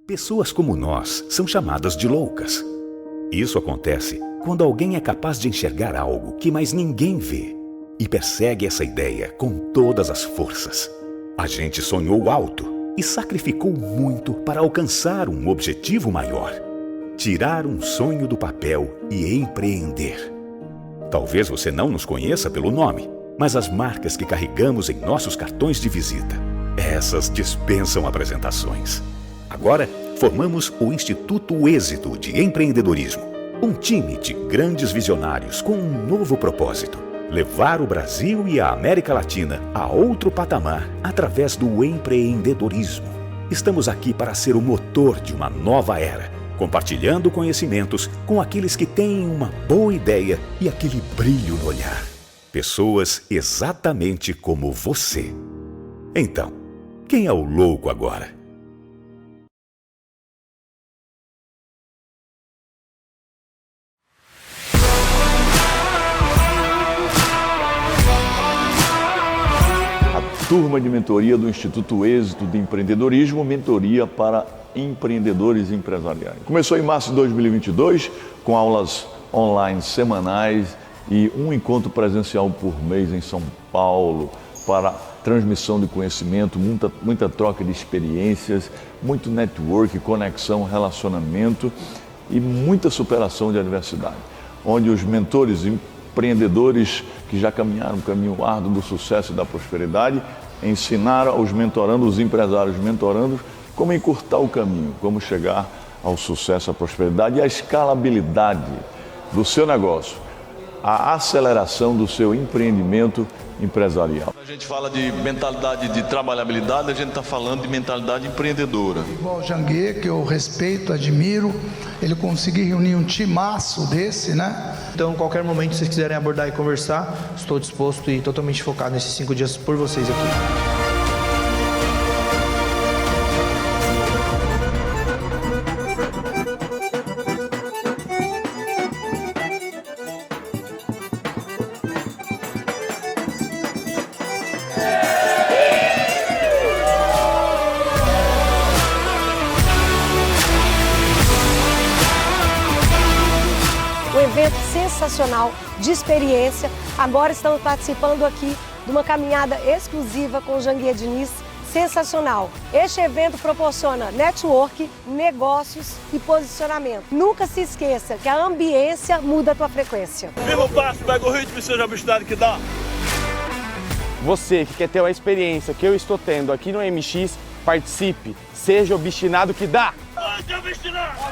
Pessoas como nós são chamadas de loucas. Isso acontece quando alguém é capaz de enxergar algo que mais ninguém vê e persegue essa ideia com todas as forças. A gente sonhou alto e sacrificou muito para alcançar um objetivo maior: tirar um sonho do papel e empreender. Talvez você não nos conheça pelo nome, mas as marcas que carregamos em nossos cartões de visita, essas dispensam apresentações. Agora, formamos o Instituto Êxito de Empreendedorismo, um time de grandes visionários com um novo propósito: levar o Brasil e a América Latina a outro patamar através do empreendedorismo. Estamos aqui para ser o motor de uma nova era, compartilhando conhecimentos com aqueles que têm uma boa ideia e aquele brilho no olhar. Pessoas exatamente como você. Então, quem é o louco agora? Turma de mentoria do Instituto Êxito de Empreendedorismo, mentoria para empreendedores empresariais. Começou em março de 2022, com aulas online semanais e um encontro presencial por mês em São Paulo, para transmissão de conhecimento, muita troca de experiências, muito network, conexão, relacionamento e muita superação de adversidade, onde os mentores empreendedores que já caminharam o caminho árduo do sucesso e da prosperidade ensinaram aos mentorandos, os empresários mentorandos, como encurtar o caminho, como chegar ao sucesso, à prosperidade e à escalabilidade do seu negócio, a aceleração do seu empreendimento empresarial. A gente fala de mentalidade de trabalhabilidade, a gente está falando de mentalidade empreendedora. Igual o Janguier, que eu respeito, admiro, ele conseguir reunir um timaço desse, né? Então, qualquer momento que vocês quiserem abordar e conversar, estou disposto e totalmente focado nesses 5 dias por vocês aqui. Um evento sensacional, de experiência. Agora estamos participando aqui de uma caminhada exclusiva com o Janguier Diniz, sensacional. Este evento proporciona network, negócios e posicionamento. Nunca se esqueça que a ambiência muda a tua frequência. Viva o passo, pega o ritmo e seja a velocidade que dá. Você que quer ter a experiência que eu estou tendo aqui no MX, participe, seja obstinado que dá. Onde é obstinado?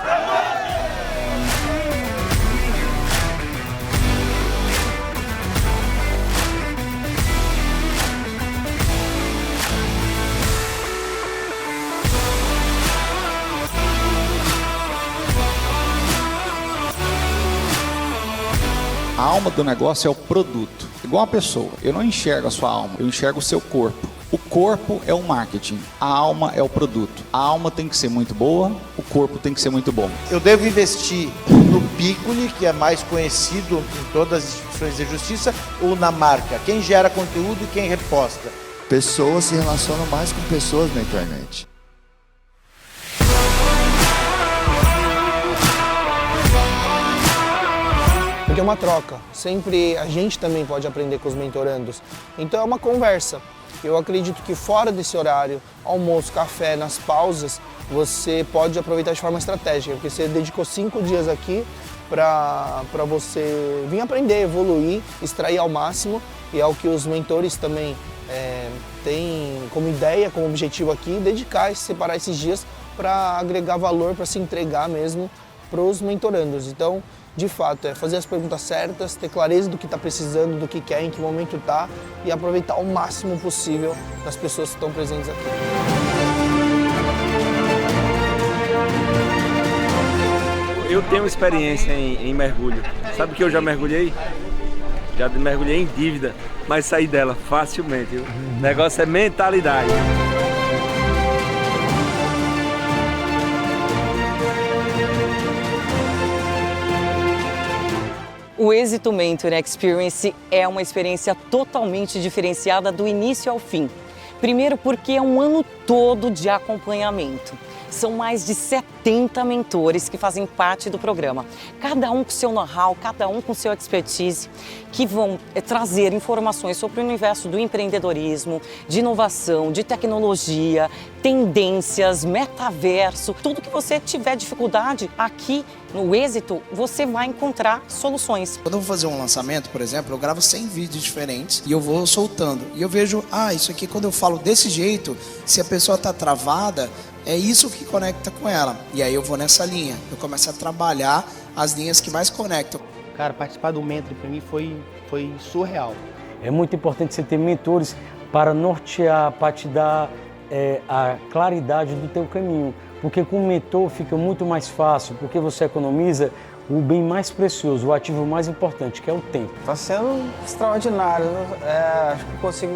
A alma do negócio é o produto, igual a pessoa. Eu não enxergo a sua alma, eu enxergo o seu corpo. O corpo é o marketing, a alma é o produto. A alma tem que ser muito boa, o corpo tem que ser muito bom. Eu devo investir no Piccoli, que é mais conhecido em todas as instituições de justiça, ou na marca? Quem gera conteúdo e quem reposta? Pessoas se relacionam mais com pessoas na internet. Porque é uma troca, sempre a gente também pode aprender com os mentorandos. Então é uma conversa. Eu acredito que fora desse horário, almoço, café, nas pausas, você pode aproveitar de forma estratégica, porque você dedicou 5 dias aqui para você vir aprender, evoluir, extrair ao máximo, e é o que os mentores também têm como ideia, como objetivo aqui, dedicar e separar esses dias para agregar valor, para se entregar mesmo para os mentorandos. Então, de fato, é fazer as perguntas certas, ter clareza do que está precisando, do que quer, em que momento está e aproveitar o máximo possível das pessoas que estão presentes aqui. Eu tenho experiência em mergulho. Sabe que eu já mergulhei? Já mergulhei em dívida, mas saí dela facilmente. O negócio é mentalidade. O Êxito Mentor Experience é uma experiência totalmente diferenciada do início ao fim. Primeiro porque é um ano todo de acompanhamento. São mais de 70 mentores que fazem parte do programa. Cada um com seu know-how, cada um com seu expertise, que vão trazer informações sobre o universo do empreendedorismo, de inovação, de tecnologia, tendências, metaverso, tudo que você tiver dificuldade aqui no Êxito, você vai encontrar soluções. Quando eu vou fazer um lançamento, por exemplo, eu gravo 100 vídeos diferentes e eu vou soltando. E eu vejo, isso aqui quando eu falo desse jeito, se a pessoa está travada, é isso que conecta com ela. E aí eu vou nessa linha, eu começo a trabalhar as linhas que mais conectam. Cara, participar do Mentor para mim foi surreal. É muito importante você ter mentores para nortear, para te dar a claridade do teu caminho. Porque com o mentor fica muito mais fácil, porque você economiza o bem mais precioso, o ativo mais importante, que é o tempo. Está sendo extraordinário. Acho que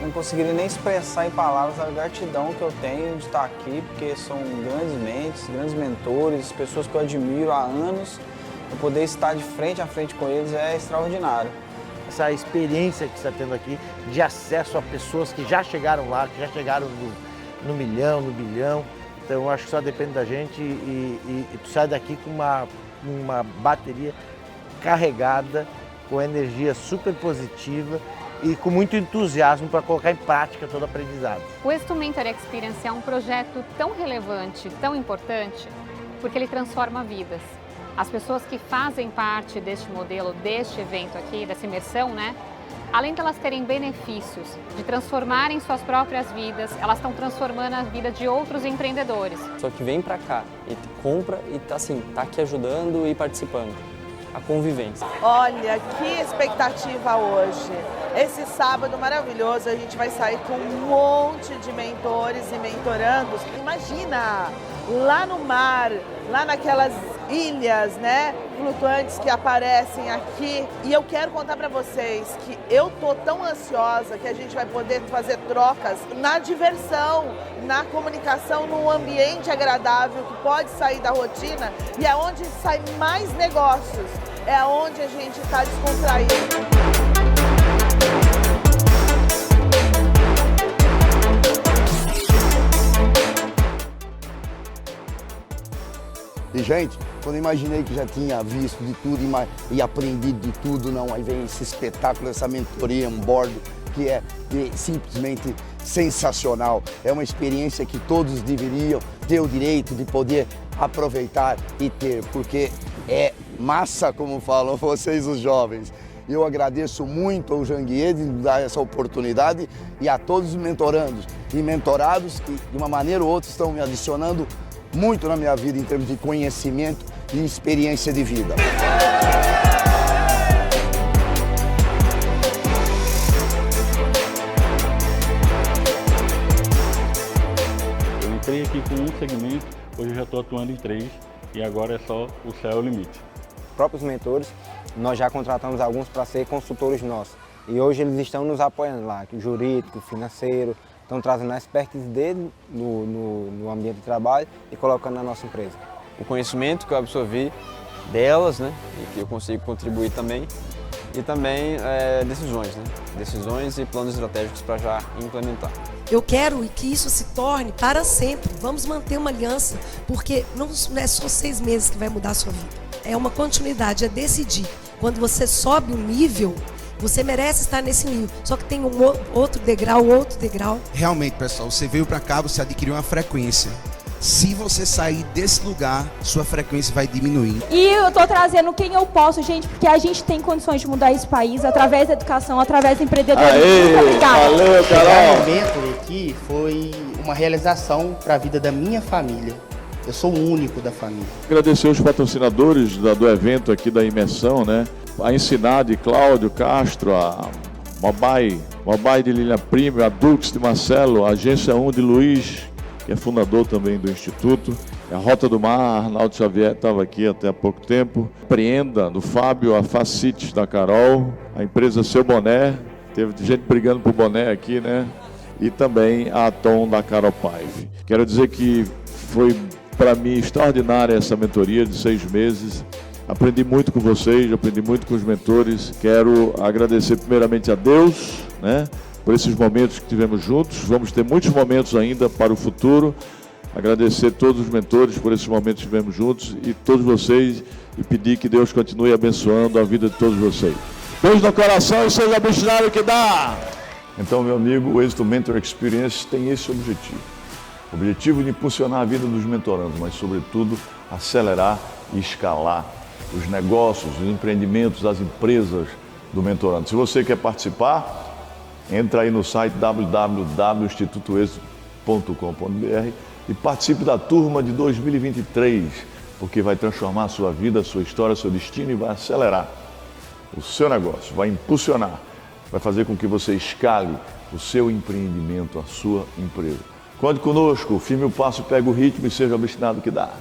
não conseguiria nem expressar em palavras a gratidão que eu tenho de estar aqui, porque são grandes mentes, grandes mentores, pessoas que eu admiro há anos. Eu poder estar de frente a frente com eles é extraordinário. Essa experiência que você está tendo aqui de acesso a pessoas que já chegaram lá, que já chegaram no milhão, no bilhão. Então eu acho que só depende da gente e tu sai daqui com uma bateria carregada, com energia super positiva e com muito entusiasmo para colocar em prática todo o aprendizado. O Êxito Mentor Experience é um projeto tão relevante, tão importante, porque ele transforma vidas. As pessoas que fazem parte deste modelo, deste evento aqui, dessa imersão, né? Além de elas terem benefícios, de transformarem suas próprias vidas, elas estão transformando a vida de outros empreendedores. Só que vem pra cá e compra e tá aqui ajudando e participando. A convivência. Olha, que expectativa hoje. Esse sábado maravilhoso, a gente vai sair com um monte de mentores e mentorandos. Imagina, lá no mar, lá naquelas ilhas, né, flutuantes que aparecem aqui. E eu quero contar para vocês que eu tô tão ansiosa que a gente vai poder fazer trocas na diversão, na comunicação, num ambiente agradável que pode sair da rotina e é onde sai mais negócios, é onde a gente está descontraído. E, gente, quando eu imaginei que já tinha visto de tudo e aprendido de tudo, não, aí vem esse espetáculo, essa mentoria on board, que é simplesmente sensacional. É uma experiência que todos deveriam ter o direito de poder aproveitar e ter, porque é massa, como falam vocês, os jovens. Eu agradeço muito ao Janguier de dar essa oportunidade e a todos os mentorandos e mentorados que, de uma maneira ou outra, estão me adicionando muito na minha vida em termos de conhecimento e experiência de vida. Eu entrei aqui com um segmento, hoje eu já estou atuando em 3 e agora é só o céu é o limite. Próprios mentores, nós já contratamos alguns para ser consultores nossos e hoje eles estão nos apoiando lá, jurídico, financeiro, estão trazendo a expertise dele no ambiente de trabalho e colocando na nossa empresa. O conhecimento que eu absorvi delas, né, e que eu consigo contribuir também, e também decisões, né, decisões e planos estratégicos para já implementar. Eu quero que isso se torne para sempre. Vamos manter uma aliança, porque não é só 6 meses que vai mudar a sua vida. É uma continuidade, é decidir. Quando você sobe um nível, você merece estar nesse nível, só que tem outro degrau. Realmente, pessoal, você veio para cá, você adquiriu uma frequência. Se você sair desse lugar, sua frequência vai diminuir. E eu tô trazendo quem eu posso, gente, porque a gente tem condições de mudar esse país através da educação, através do empreendedorismo. Valeu, Carol! Chegar no Mentor aqui foi uma realização para a vida da minha família. Eu sou o único da família. Agradecer os patrocinadores do evento aqui da imersão, né? A Ensinar de Cláudio Castro, a Mobai de Lilian Prime, a Dux de Marcelo, a Agência 1 de Luiz, que é fundador também do Instituto, a Rota do Mar, Arnaldo Xavier estava aqui até há pouco tempo, Preenda do Fábio, a Facites da Carol, a empresa Seu Boné, teve gente brigando por boné aqui, né? E também a Atom da Carol Paive. Quero dizer que foi para mim extraordinária essa mentoria de 6 meses. Aprendi muito com vocês, aprendi muito com os mentores. Quero agradecer primeiramente a Deus, né, por esses momentos que tivemos juntos. Vamos ter muitos momentos ainda para o futuro. agradecer todos os mentores por esses momentos que tivemos juntos e todos vocês e pedir que Deus continue abençoando a vida de todos vocês. Beijo no coração e seja obstinado que dá! Então, meu amigo, o Êxito Mentor Experience tem esse objetivo. O objetivo de impulsionar a vida dos mentorandos, mas, sobretudo, acelerar e escalar os negócios, os empreendimentos, as empresas do mentorando. Se você quer participar, entra aí no site www.institutoexito.com.br e participe da turma de 2023, porque vai transformar a sua vida, a sua história, seu destino e vai acelerar o seu negócio, vai impulsionar, vai fazer com que você escale o seu empreendimento, a sua empresa. Conte conosco, firme o passo, pega o ritmo e seja obstinado que dá.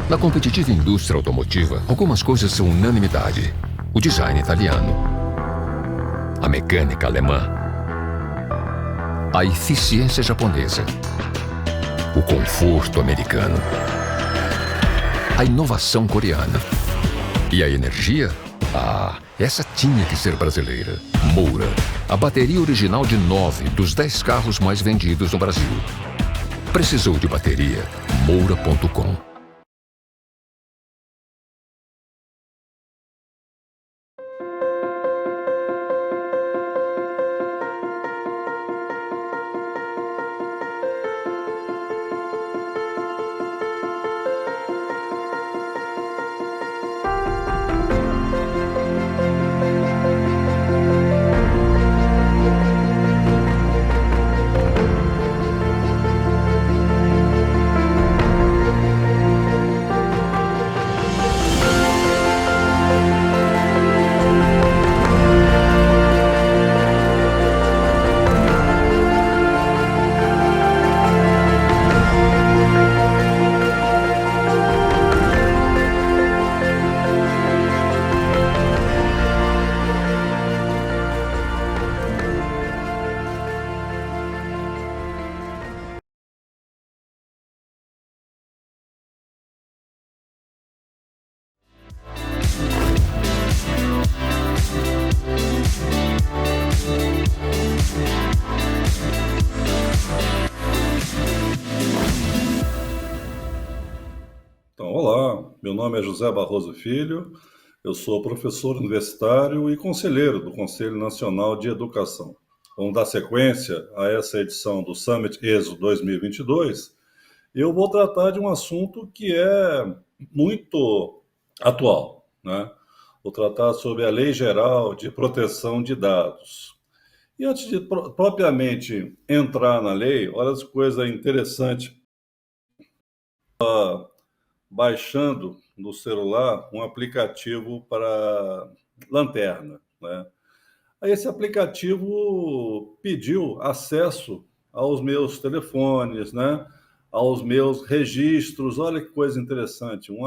Na competitiva indústria automotiva, algumas coisas são unanimidade. O design italiano, a mecânica alemã, a eficiência japonesa, o conforto americano, a inovação coreana e a energia? Ah, essa tinha que ser brasileira. Moura, a bateria original de 9 dos 10 carros mais vendidos no Brasil. Precisou de bateria? Moura.com. Olá, meu nome é José Barroso Filho, eu sou professor universitário e conselheiro do Conselho Nacional de Educação. Vamos dar sequência a essa edição do Summit ESO 2022. Eu vou tratar de um assunto que é muito atual, né? Vou tratar sobre a Lei Geral de Proteção de Dados. E antes de propriamente entrar na lei, olha as coisas interessantes. Baixando no celular um aplicativo para lanterna, né? Aí esse aplicativo pediu acesso aos meus telefones, né? Aos meus registros. Olha que coisa interessante, um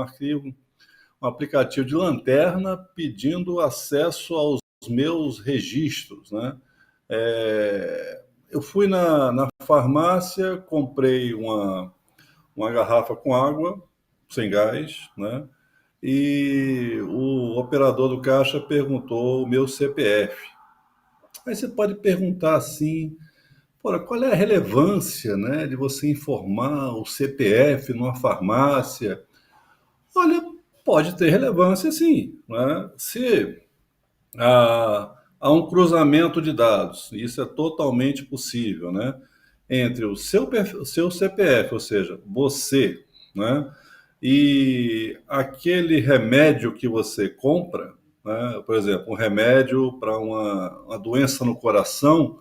aplicativo de lanterna pedindo acesso aos meus registros, né? Eu fui na farmácia, comprei uma garrafa com água sem gás, né? E o operador do caixa perguntou o meu CPF. Aí você pode perguntar assim, qual é a relevância, né, de você informar o CPF numa farmácia? Olha, pode ter relevância sim, né? Se há um cruzamento de dados, isso é totalmente possível, né? Entre o seu CPF, ou seja, você, né? E aquele remédio que você compra, né? Por exemplo, um remédio para uma doença no coração,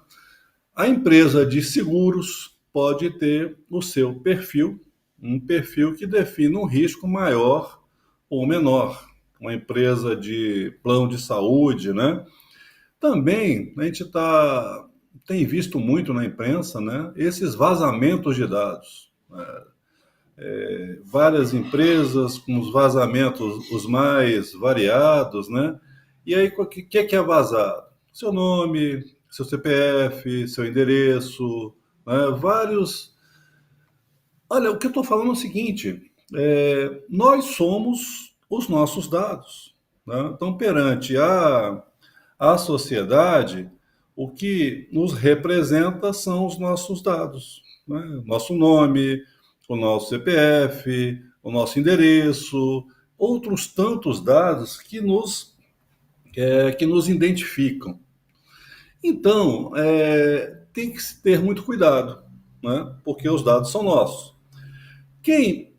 a empresa de seguros pode ter o seu perfil, um perfil que define um risco maior ou menor. Uma empresa de plano de saúde, né? Também a gente tem visto muito na imprensa, né, esses vazamentos de dados. Várias empresas com os vazamentos os mais variados, né? E aí, o que é vazado? Seu nome, seu CPF, seu endereço, né? Vários... Olha, o que eu estou falando é o seguinte, nós somos os nossos dados, né? Então, perante a sociedade, o que nos representa são os nossos dados, né? Nosso nome, o nosso CPF, o nosso endereço, outros tantos dados que nos identificam. Então, tem que se ter muito cuidado, né? Porque os dados são nossos. Quem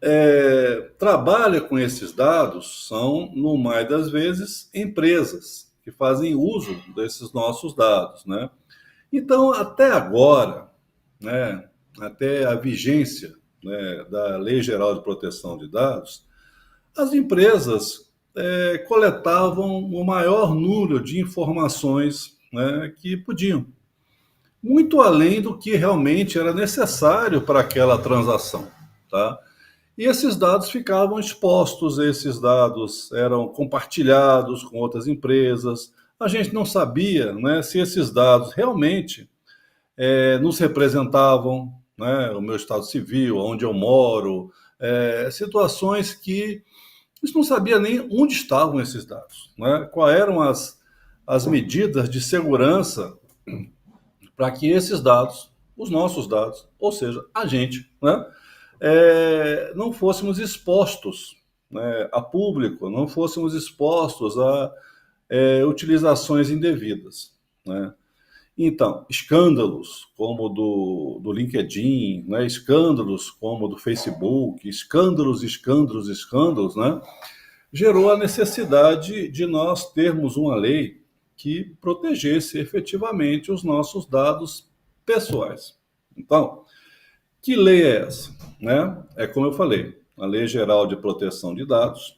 trabalha com esses dados são, no mais das vezes, empresas que fazem uso desses nossos dados, né? Então, até agora, né, até a vigência, né, da Lei Geral de Proteção de Dados, as empresas coletavam o maior número de informações, né, que podiam, muito além do que realmente era necessário para aquela transação, tá? E esses dados ficavam expostos, esses dados eram compartilhados com outras empresas. A gente não sabia, né, se esses dados realmente nos representavam, né, o meu estado civil, onde eu moro, situações que a gente não sabia nem onde estavam esses dados, né, quais eram as medidas de segurança para que esses dados, os nossos dados, ou seja, a gente, né, não fôssemos expostos, né, a público, não fôssemos expostos a utilizações indevidas, né? Então, escândalos como do LinkedIn, né, escândalos como do Facebook, escândalos, né, gerou a necessidade de nós termos uma lei que protegesse efetivamente os nossos dados pessoais. Então, que lei é essa? Né? É como eu falei, a Lei Geral de Proteção de Dados,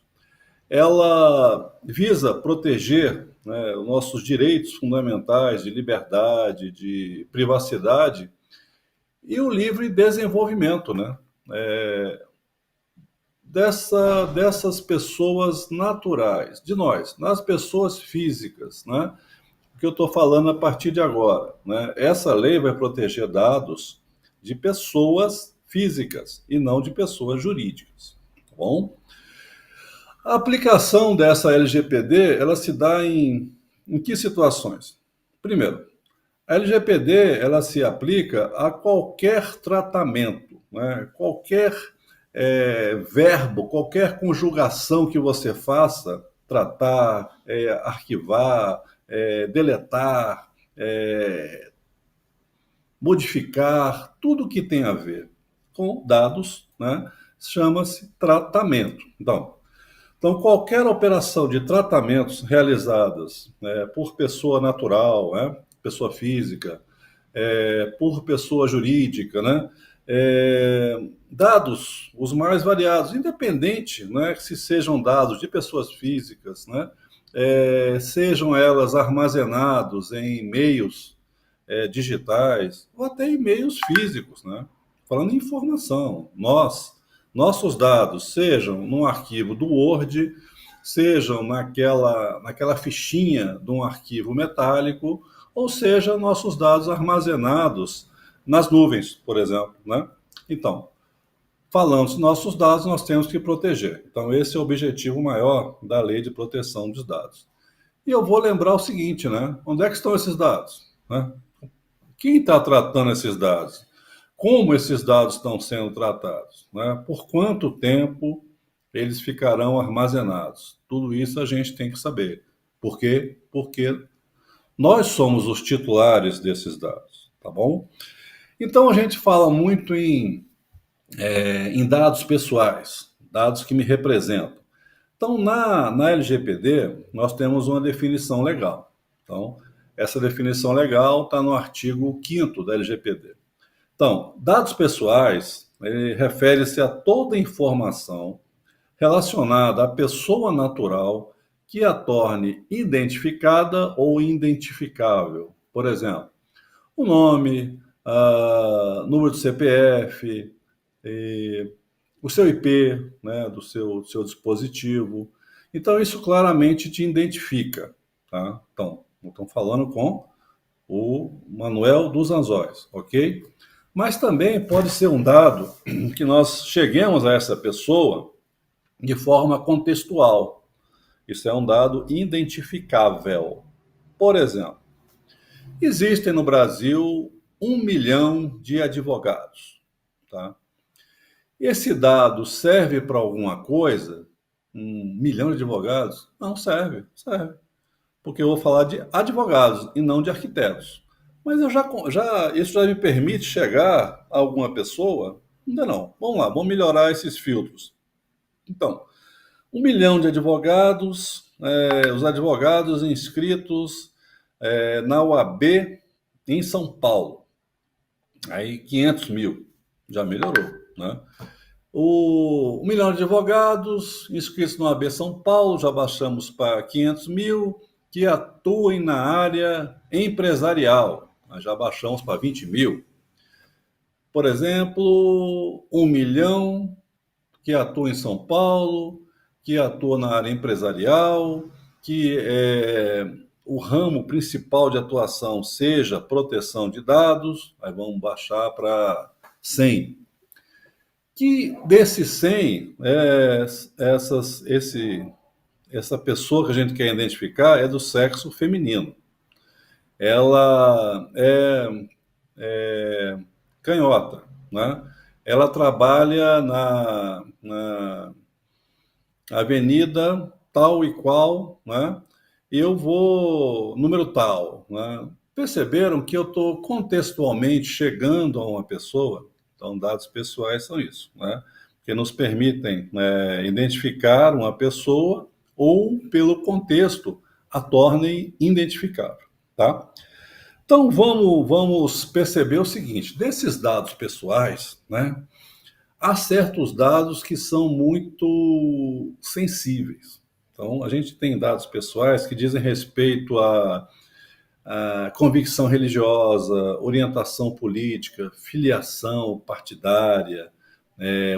ela visa proteger, né, os nossos direitos fundamentais de liberdade, de privacidade e o livre desenvolvimento, né, dessas pessoas naturais, de nós, nas pessoas físicas, né, que eu estou falando a partir de agora, né? Essa lei vai proteger dados de pessoas físicas e não de pessoas jurídicas, tá bom? A aplicação dessa LGPD, ela se dá em que situações? Primeiro, a LGPD, ela se aplica a qualquer tratamento, né? Qualquer verbo, qualquer conjugação que você faça, tratar, arquivar, deletar, modificar, tudo que tem a ver com dados, né, chama-se tratamento. Então, qualquer operação de tratamentos realizadas por pessoa natural, né, pessoa física, por pessoa jurídica, né, dados os mais variados, independente, né, se sejam dados de pessoas físicas, né, sejam elas armazenados em meios digitais ou até em meios físicos, né? Falando em informação, nossos dados, sejam num arquivo do Word, sejam naquela fichinha de um arquivo metálico, ou seja, nossos dados armazenados nas nuvens, por exemplo, né? Então, falando dos nossos dados, nós temos que proteger. Então, esse é o objetivo maior da Lei de Proteção dos Dados. E eu vou lembrar o seguinte, né? Onde é que estão esses dados, né? Quem está tratando esses dados? Como esses dados estão sendo tratados, né? Por quanto tempo eles ficarão armazenados? Tudo isso a gente tem que saber. Por quê? Porque nós somos os titulares desses dados, tá bom? Então a gente fala muito em dados pessoais, dados que me representam. Então na LGPD nós temos uma definição legal. Então essa definição legal está no artigo 5º da LGPD. Então, dados pessoais refere-se a toda informação relacionada à pessoa natural que a torne identificada ou identificável. Por exemplo, o nome, número de CPF, o seu IP, né, do seu dispositivo. Então, isso claramente te identifica, tá? Então, estamos falando com o Manuel dos Anzóis, ok? Mas também pode ser um dado que nós cheguemos a essa pessoa de forma contextual. Isso é um dado identificável. Por exemplo, existem no Brasil 1 milhão de advogados. Tá? Esse dado serve para alguma coisa? 1 milhão de advogados? Não serve. Porque eu vou falar de advogados e não de arquitetos. Mas isso já me permite chegar a alguma pessoa? Ainda não. Vamos lá, vamos melhorar esses filtros. Então, 1 milhão de advogados, os advogados inscritos na UAB em São Paulo. Aí 500 mil, já melhorou, né? 1 milhão de advogados inscritos no UAB São Paulo, já baixamos para 500 mil, que atuem na área empresarial, nós já baixamos para 20 mil. Por exemplo, 1 milhão que atua em São Paulo, que atua na área empresarial, que o ramo principal de atuação seja proteção de dados, aí vamos baixar para 100. Que desses 100, essa pessoa que a gente quer identificar é do sexo feminino. Ela é canhota, né? Ela trabalha na avenida tal e qual, né? Eu vou número tal, né? Perceberam que eu estou contextualmente chegando a uma pessoa? Então, dados pessoais são isso, né? Que nos permitem identificar uma pessoa ou, pelo contexto, a tornem identificável, tá? Então, vamos perceber o seguinte, desses dados pessoais, né? Há certos dados que são muito sensíveis. Então, a gente tem dados pessoais que dizem respeito à convicção religiosa, orientação política, filiação partidária,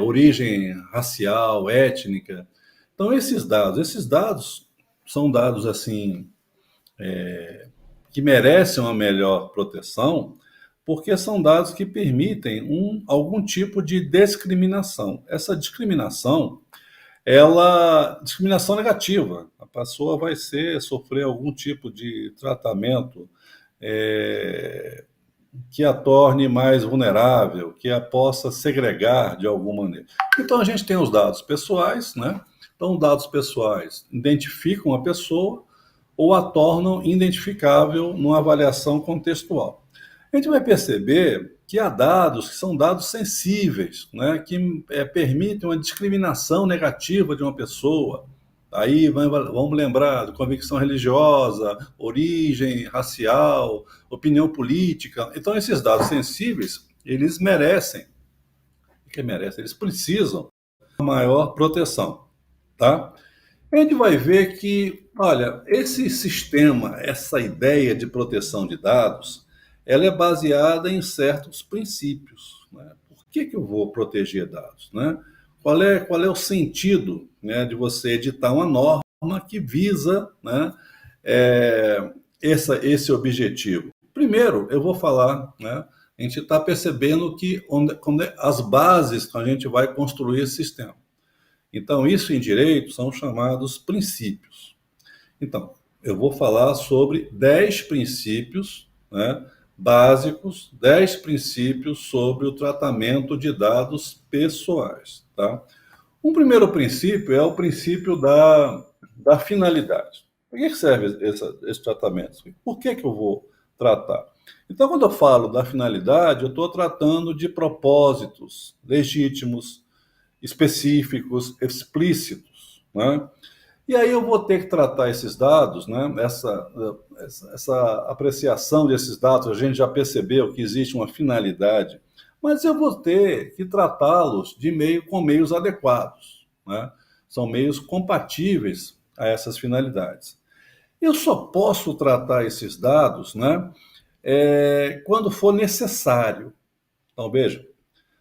origem racial, étnica. Então, esses dados são dados assim que merecem uma melhor proteção, porque são dados que permitem algum tipo de discriminação. Essa discriminação, discriminação negativa. A pessoa vai sofrer algum tipo de tratamento que a torne mais vulnerável, que a possa segregar de alguma maneira. Então, a gente tem os dados pessoais, né? Então, dados pessoais identificam a pessoa ou a tornam identificável numa avaliação contextual. A gente vai perceber que há dados que são dados sensíveis, né, que permitem uma discriminação negativa de uma pessoa. Aí vamos lembrar de convicção religiosa, origem racial, opinião política. Então, esses dados sensíveis, eles merecem, eles precisam de maior proteção, tá? A gente vai ver que, olha, esse sistema, essa ideia de proteção de dados, ela é baseada em certos princípios, né? Por que eu vou proteger dados, né? Qual é o sentido, né, de você editar uma norma que visa, né, esse objetivo? Primeiro, eu vou falar, né, a gente está percebendo que as bases que a gente vai construir esse sistema. Então, isso em direito são chamados princípios. Então, eu vou falar sobre 10 princípios, né, básicos, 10 princípios sobre o tratamento de dados pessoais. Tá? Um primeiro princípio é o princípio da finalidade. Por que serve esse tratamento? Por que eu vou tratar? Então, quando eu falo da finalidade, eu estou tratando de propósitos legítimos, específicos, explícitos, né? E aí eu vou ter que tratar esses dados, né? Essa apreciação desses dados, a gente já percebeu que existe uma finalidade, mas eu vou ter que tratá-los com meios adequados, né? São meios compatíveis a essas finalidades. Eu só posso tratar esses dados, né, quando for necessário. Então, veja,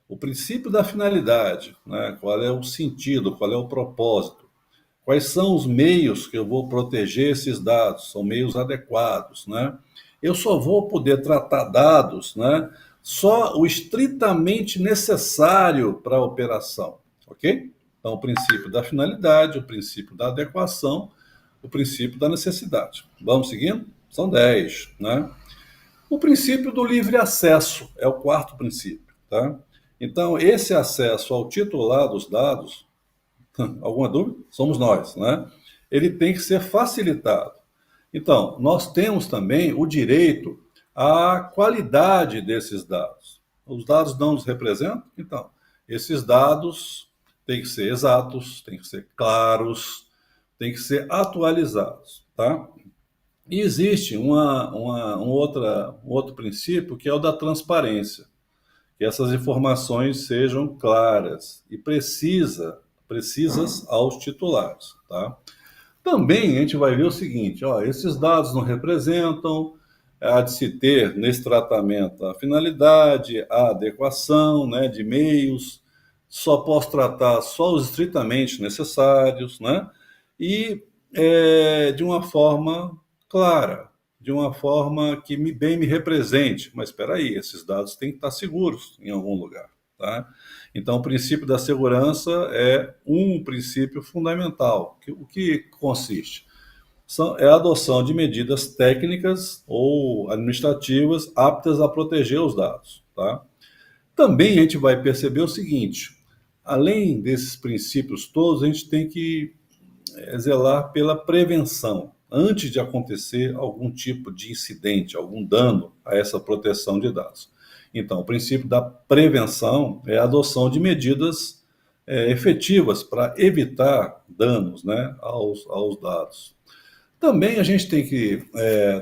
o princípio da finalidade, né? Qual é o sentido, qual é o propósito, quais são os meios que eu vou proteger esses dados, são meios adequados, né? Eu só vou poder tratar dados, né, só o estritamente necessário para a operação, ok? Então, o princípio da finalidade, o princípio da adequação, o princípio da necessidade. Vamos seguindo? São 10, né? O princípio do livre acesso é o 4º princípio, tá? Então, esse acesso ao titular dos dados, alguma dúvida? Somos nós, né? Ele tem que ser facilitado. Então, nós temos também o direito à qualidade desses dados. Os dados não nos representam? Então, esses dados têm que ser exatos, têm que ser claros, têm que ser atualizados, tá? E existe um outro princípio que é o da transparência, que essas informações sejam claras e precisas aos titulares, tá? Também a gente vai ver o seguinte, ó, esses dados não representam, há de se ter nesse tratamento a finalidade, a adequação, né, de meios, só posso tratar só os estritamente necessários, né, e de uma forma clara, de uma forma que bem me represente. Mas espera aí, esses dados têm que estar seguros em algum lugar, tá? Então, o princípio da segurança é um princípio fundamental. O que consiste? É a adoção de medidas técnicas ou administrativas aptas a proteger os dados, tá? Também a gente vai perceber o seguinte, além desses princípios todos, a gente tem que zelar pela prevenção, antes de acontecer algum tipo de incidente, algum dano a essa proteção de dados. Então, o princípio da prevenção é a adoção de medidas efetivas para evitar danos, né, aos dados. Também a gente tem que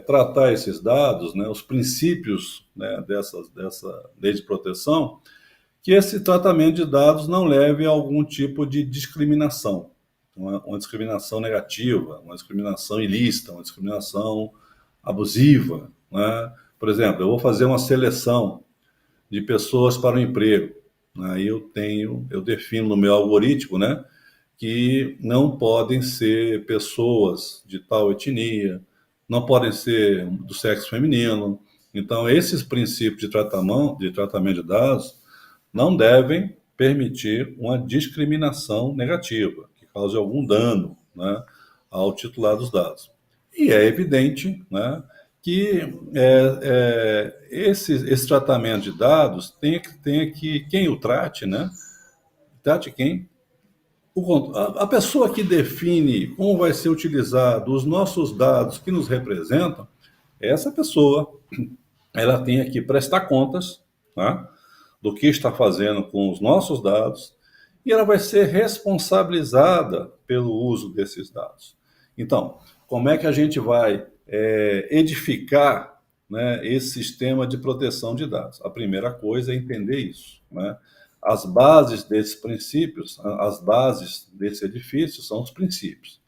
tratar esses dados, né, os princípios, né, dessa lei de proteção, que esse tratamento de dados não leve a algum tipo de discriminação, uma discriminação negativa, uma discriminação ilícita, uma discriminação abusiva, né? Por exemplo, eu vou fazer uma seleção de pessoas para o emprego, aí eu defino no meu algoritmo, né, que não podem ser pessoas de tal etnia, não podem ser do sexo feminino. Então, esses princípios de tratamento de dados não devem permitir uma discriminação negativa, que cause algum dano, né, ao titular dos dados. E é evidente, né, que esse tratamento de dados tem que quem o trate, né, trate quem? A pessoa que define como vai ser utilizado os nossos dados que nos representam, essa pessoa, ela tem que prestar contas, tá, do que está fazendo com os nossos dados, e ela vai ser responsabilizada pelo uso desses dados. Então, como é que a gente vai edificar, né, esse sistema de proteção de dados? A primeira coisa é entender isso, né? As bases desses princípios, as bases desse edifício são os princípios.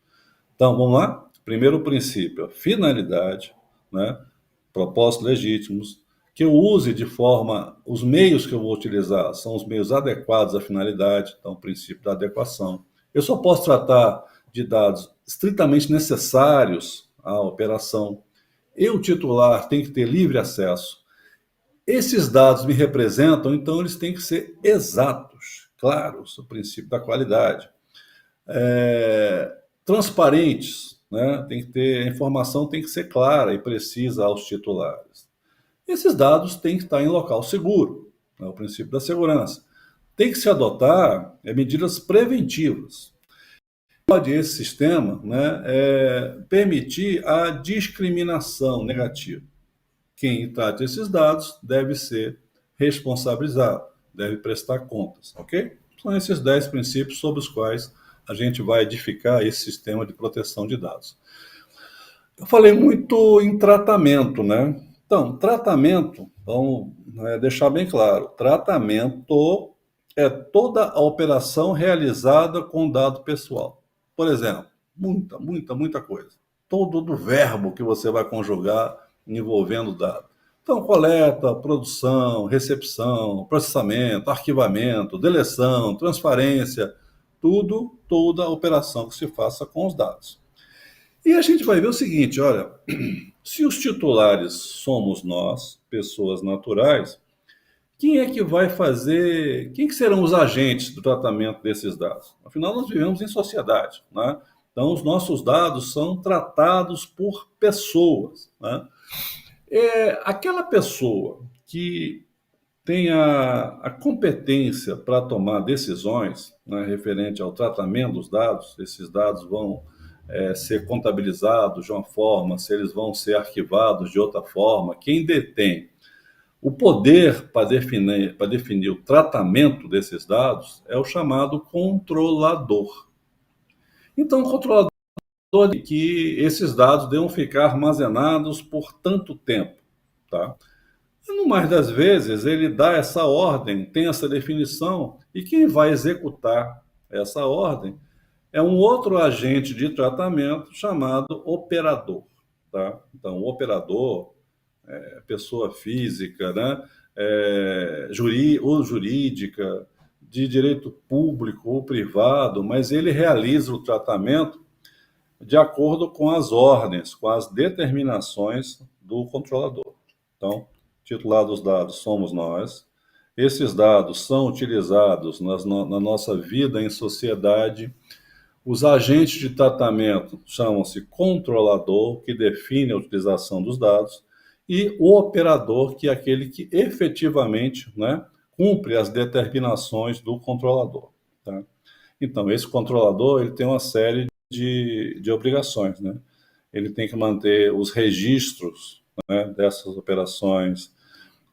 Então, vamos lá? Primeiro princípio, a finalidade, né, propósitos legítimos, que eu use de forma, os meios que eu vou utilizar são os meios adequados à finalidade, então o princípio da adequação. Eu só posso tratar de dados estritamente necessários à operação. Eu, titular, tenho que ter livre acesso. Esses dados me representam, então eles têm que ser exatos, claros, o princípio da qualidade. Transparentes, né? A informação tem que ser clara e precisa aos titulares. Esses dados têm que estar em local seguro, é o princípio da segurança. Tem que se adotar medidas preventivas. Pode esse sistema, né, permitir a discriminação negativa. Quem trata esses dados deve ser responsabilizado, deve prestar contas, ok? São esses 10 princípios sobre os quais a gente vai edificar esse sistema de proteção de dados. Eu falei muito em tratamento, né? Então, tratamento, vamos deixar bem claro, tratamento é toda a operação realizada com dado pessoal. Por exemplo, muita coisa. Todo o verbo que você vai conjugar envolvendo dado. Então, coleta, produção, recepção, processamento, arquivamento, deleção, transferência, toda a operação que se faça com os dados. E a gente vai ver o seguinte, olha, se os titulares somos nós, pessoas naturais, quem é que vai fazer, quem que serão os agentes do tratamento desses dados? Afinal, nós vivemos em sociedade, né? Então, os nossos dados são tratados por pessoas, né? Aquela pessoa que tem a competência para tomar decisões, né, referente ao tratamento dos dados, esses dados vão ser contabilizados de uma forma, se eles vão ser arquivados de outra forma, quem detém o poder para definir o tratamento desses dados é o chamado controlador. Então, o controlador diz que esses dados devem ficar armazenados por tanto tempo, tá? E, no mais das vezes, ele dá essa ordem, tem essa definição, e quem vai executar essa ordem é um outro agente de tratamento chamado operador, tá? Então, o operador pessoa física, né? Ou jurídica, de direito público ou privado, mas ele realiza o tratamento de acordo com as ordens, com as determinações do controlador. Então, titular dos dados somos nós. Esses dados são utilizados na nossa vida em sociedade. Os agentes de tratamento chamam-se controlador, que define a utilização dos dados, e o operador, que é aquele que efetivamente, né, cumpre as determinações do controlador, tá? Então, esse controlador ele tem uma série de obrigações, né? Ele tem que manter os registros, né, dessas operações,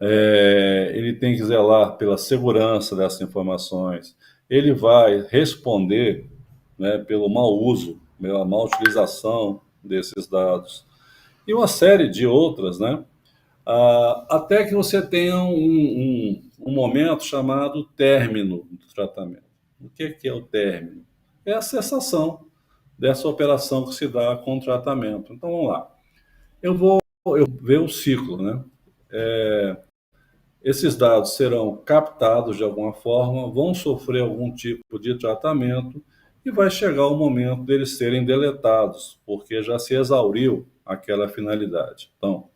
ele tem que zelar pela segurança dessas informações, ele vai responder, né, pelo mau uso, pela má utilização desses dados, e uma série de outras, né? Até que você tenha um momento chamado término do tratamento. O que é o término? É a cessação dessa operação que se dá com o tratamento. Então, vamos lá. Eu vou ver o ciclo, né? Esses dados serão captados de alguma forma, vão sofrer algum tipo de tratamento e vai chegar o momento deles serem deletados, porque já se exauriu aquela finalidade. Então,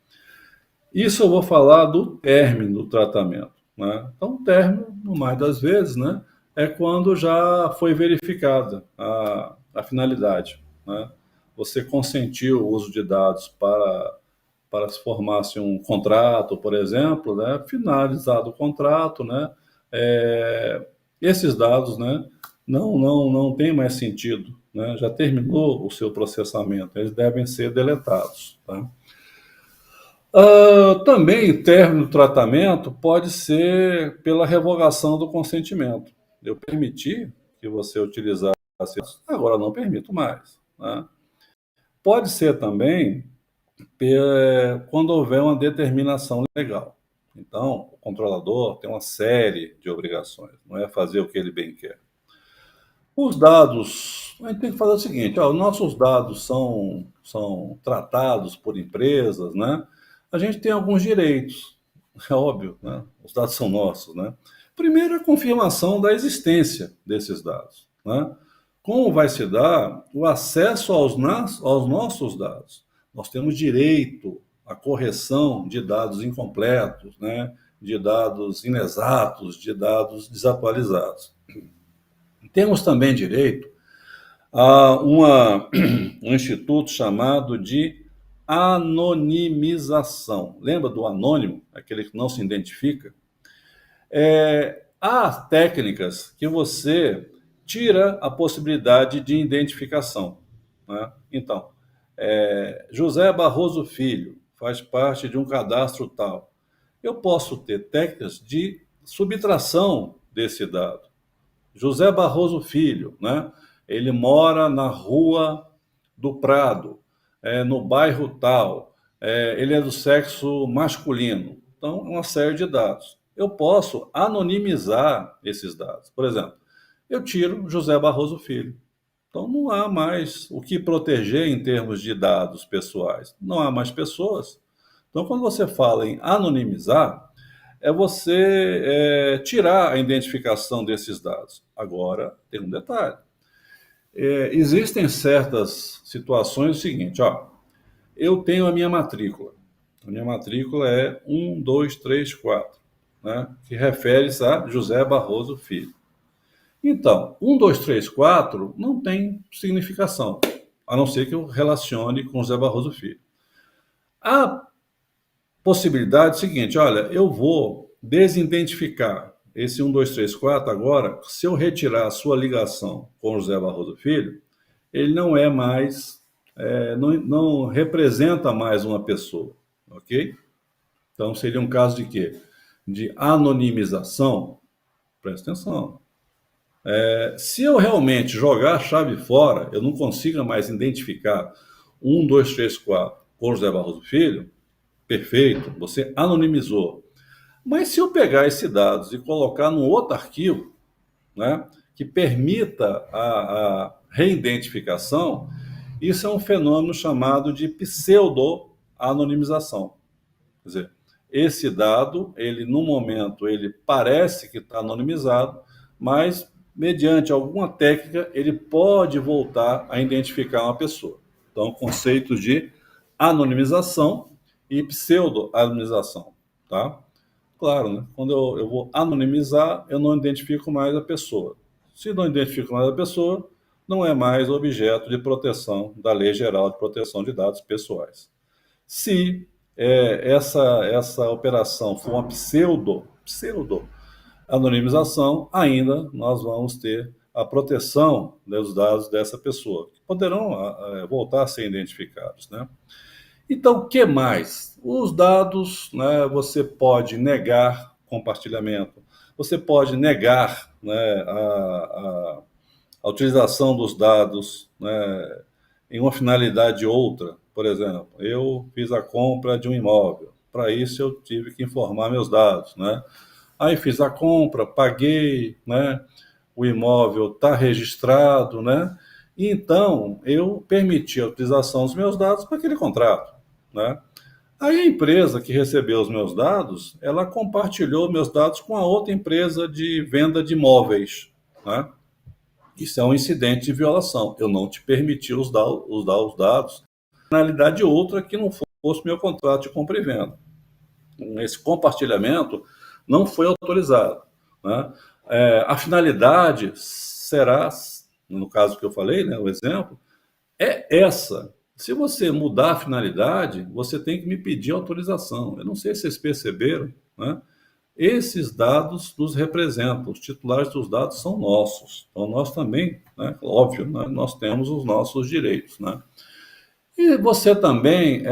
isso eu vou falar do término do tratamento, né? Então, o término, no mais das vezes, né, é quando já foi verificada a finalidade, né? Você consentiu o uso de dados para se formasse um contrato, por exemplo, né? Finalizado o contrato, né? Esses dados, né, não tem mais sentido, né? Já terminou o seu processamento, eles devem ser deletados, tá? Também, término do tratamento pode ser pela revogação do consentimento. Eu permiti que você utilizasse, agora não permito mais, né? Pode ser também quando houver uma determinação legal. Então, o controlador tem uma série de obrigações, não é fazer o que ele bem quer. Os dados, a gente tem que fazer o seguinte, os nossos dados são tratados por empresas, né? A gente tem alguns direitos, é óbvio, né? Os dados são nossos, né? Primeiro, a confirmação da existência desses dados, né? Como vai se dar o acesso aos nossos dados? Nós temos direito à correção de dados incompletos, né? De dados inexatos, de dados desatualizados. Temos também direito a um instituto chamado de anonimização. Lembra do anônimo, aquele que não se identifica? Há técnicas que você tira a possibilidade de identificação, né? Então, José Barroso Filho faz parte de um cadastro tal. Eu posso ter técnicas de subtração desse dado. José Barroso Filho, né? Ele mora na Rua do Prado, no bairro tal, ele é do sexo masculino. Então, uma série de dados. Eu posso anonimizar esses dados. Por exemplo, eu tiro José Barroso Filho. Então, não há mais o que proteger em termos de dados pessoais. Não há mais pessoas. Então, quando você fala em anonimizar, é você tirar a identificação desses dados. Agora, tem um detalhe. Existem certas situações, o seguinte, eu tenho a minha matrícula. A minha matrícula é 1, 2, 3, 4. né, que refere-se a José Barroso Filho. Então, 1, 2, 3, 4 não tem significação, a não ser que eu relacione com José Barroso Filho. A possibilidade é a seguinte, olha, eu vou desidentificar esse 1, 2, 3, 4 agora, se eu retirar a sua ligação com José Barroso Filho, ele não é mais, não representa mais uma pessoa, ok? Então, seria um caso de quê? De anonimização. Presta atenção. Se eu realmente jogar a chave fora, eu não consiga mais identificar 1, 2, 3, 4 com José Barroso Filho, perfeito, você anonimizou. Mas se eu pegar esses dados e colocar num outro arquivo, né, que permita a reidentificação, isso é um fenômeno chamado de pseudo-anonimização. Quer dizer, esse dado, ele no momento, ele parece que está anonimizado, mas mediante alguma técnica, ele pode voltar a identificar uma pessoa. Então, conceitos de anonimização e pseudo-anonimização, tá? Claro, né? Quando eu vou anonimizar, eu não identifico mais a pessoa. Se não identifico mais a pessoa, não é mais objeto de proteção da Lei Geral de Proteção de Dados Pessoais. Se essa operação for uma pseudo-anonimização, ainda nós vamos ter a proteção dos dados dessa pessoa, que poderão voltar a ser identificados, né? Então, o que mais? Os dados, né, você pode negar compartilhamento, você pode negar, né, a utilização dos dados, né, em uma finalidade outra. Por exemplo, eu fiz a compra de um imóvel, para isso eu tive que informar meus dados, né? Aí fiz a compra, paguei, né? O imóvel está registrado, né? E então eu permiti a utilização dos meus dados para aquele contrato, né? Aí a empresa que recebeu os meus dados, ela compartilhou meus dados com a outra empresa de venda de imóveis, né? Isso é um incidente de violação. Eu não te permiti usar os dados na finalidade outra que não fosse meu contrato de compra e venda. Esse compartilhamento não foi autorizado, né? A finalidade será, no caso que eu falei, né, o exemplo, é essa. Se você mudar a finalidade, você tem que me pedir autorização. Eu não sei se vocês perceberam, né? Esses dados nos representam, os titulares dos dados são nossos. Então, nós também, né, óbvio, né, nós temos os nossos direitos, né? E você também,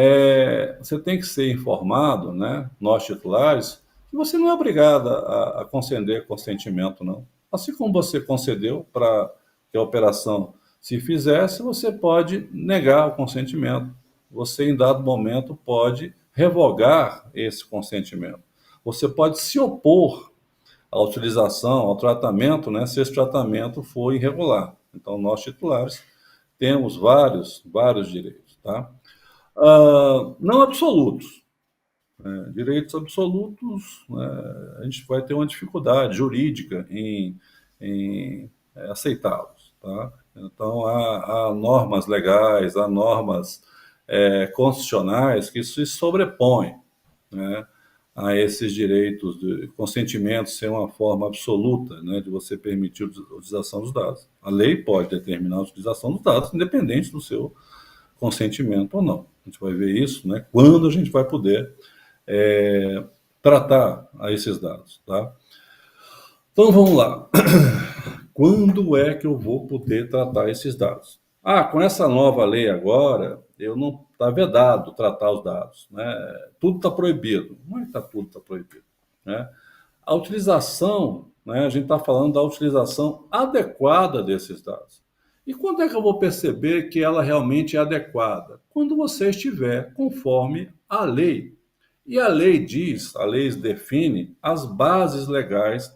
você tem que ser informado, né, nós titulares, que você não é obrigado a conceder consentimento, não. Assim como você concedeu para que a operação se fizesse, você pode negar o consentimento. Você, em dado momento, pode revogar esse consentimento. Você pode se opor à utilização, ao tratamento, né, se esse tratamento for irregular. Então, nós titulares temos vários direitos, tá? Não absolutos. Direitos absolutos, a gente vai ter uma dificuldade jurídica em aceitá-los, tá? Então, há normas legais, há normas constitucionais que se sobrepõem, né, a esses direitos de consentimento ser uma forma absoluta, né, de você permitir a utilização dos dados. A lei pode determinar a utilização dos dados, independente do seu consentimento ou não. A gente vai ver isso, né, quando a gente vai poder tratar a esses dados, tá? Então, vamos lá. Quando é que eu vou poder tratar esses dados? Com essa nova lei agora, está vedado tratar os dados, né? Tudo está proibido. Não é que tudo está proibido, né? A utilização, né, a gente está falando da utilização adequada desses dados. E quando é que eu vou perceber que ela realmente é adequada? Quando você estiver conforme a lei. E a lei define as bases legais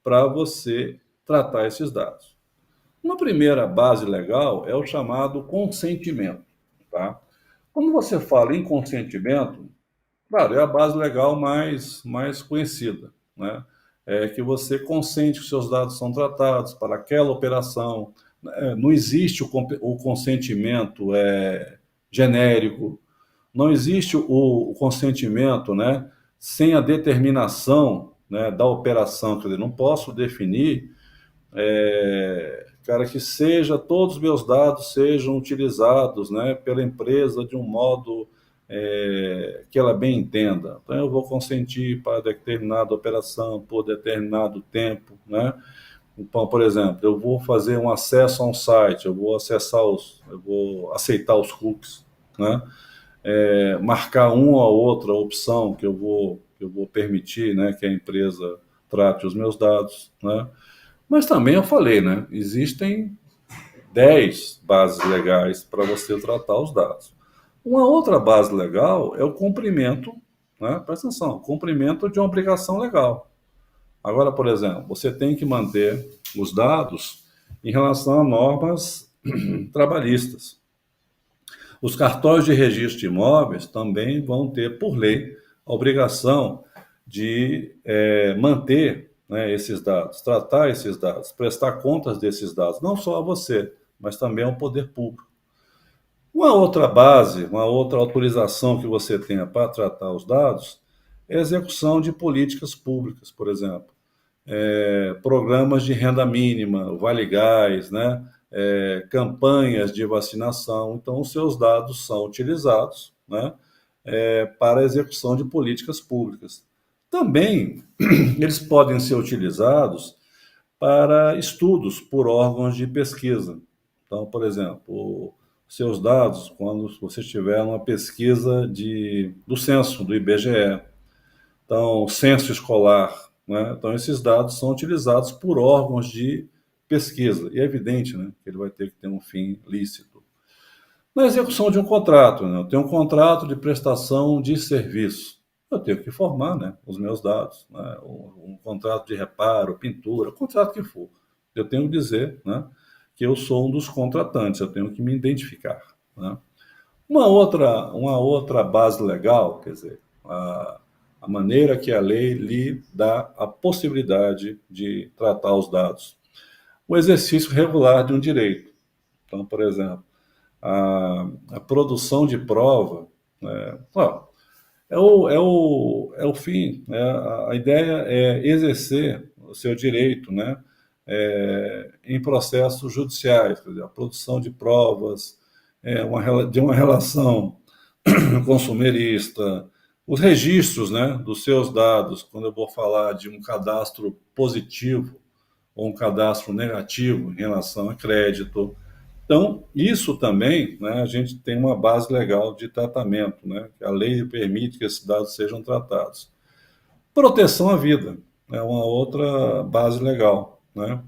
para você tratar esses dados. Uma primeira base legal é o chamado consentimento, tá? Quando você fala em consentimento, claro, é a base legal mais conhecida, né? É que você consente que seus dados são tratados para aquela operação. Não existe o consentimento genérico, não existe o consentimento, né, sem a determinação né, da operação, quer dizer, não posso definir, cara, que todos os meus dados sejam utilizados, né, pela empresa de um modo que ela bem entenda. Então, eu vou consentir para determinada operação por determinado tempo, né? Então, por exemplo, eu vou fazer um acesso a um site, eu vou aceitar os cookies, né? Marcar uma ou outra opção que eu vou permitir, né, que a empresa trate os meus dados, né? Mas também eu falei, né, existem 10 bases legais para você tratar os dados. Uma outra base legal é o cumprimento, né, presta atenção, cumprimento de uma obrigação legal. Agora, por exemplo, você tem que manter os dados em relação a normas trabalhistas. Os cartórios de registro de imóveis também vão ter, por lei, a obrigação de manter, né, esses dados, tratar esses dados, prestar contas desses dados, não só a você, mas também ao poder público. Uma outra base, uma outra autorização que você tenha para tratar os dados é a execução de políticas públicas, por exemplo. Programas de renda mínima, Vale Gás, né? Campanhas de vacinação. Então, os seus dados são utilizados, né, para a execução de políticas públicas. Também, eles podem ser utilizados para estudos por órgãos de pesquisa. Então, por exemplo, seus dados, quando você tiver uma pesquisa do censo, do IBGE, então, censo escolar, né? Então, esses dados são utilizados por órgãos de pesquisa. E é evidente, né, que ele vai ter que ter um fim lícito. Na execução de um contrato, né, eu tenho um contrato de prestação de serviço. Eu tenho que informar, né, os meus dados, né, um contrato de reparo, pintura, contrato que for. Eu tenho que dizer, né, que eu sou um dos contratantes, eu tenho que me identificar, né. Uma outra base legal, quer dizer, a maneira que a lei lhe dá a possibilidade de tratar os dados. O exercício regular de um direito. Então, por exemplo, a produção de prova, né, é o fim, né, a ideia é exercer o seu direito, né, em processos judiciais, quer dizer, a produção de provas, de uma relação consumerista, os registros, né, dos seus dados, quando eu vou falar de um cadastro positivo ou um cadastro negativo em relação a crédito. Então, isso também, né, a gente tem uma base legal de tratamento, né, que a lei permite que esses dados sejam tratados. Proteção à vida é uma outra base legal, né.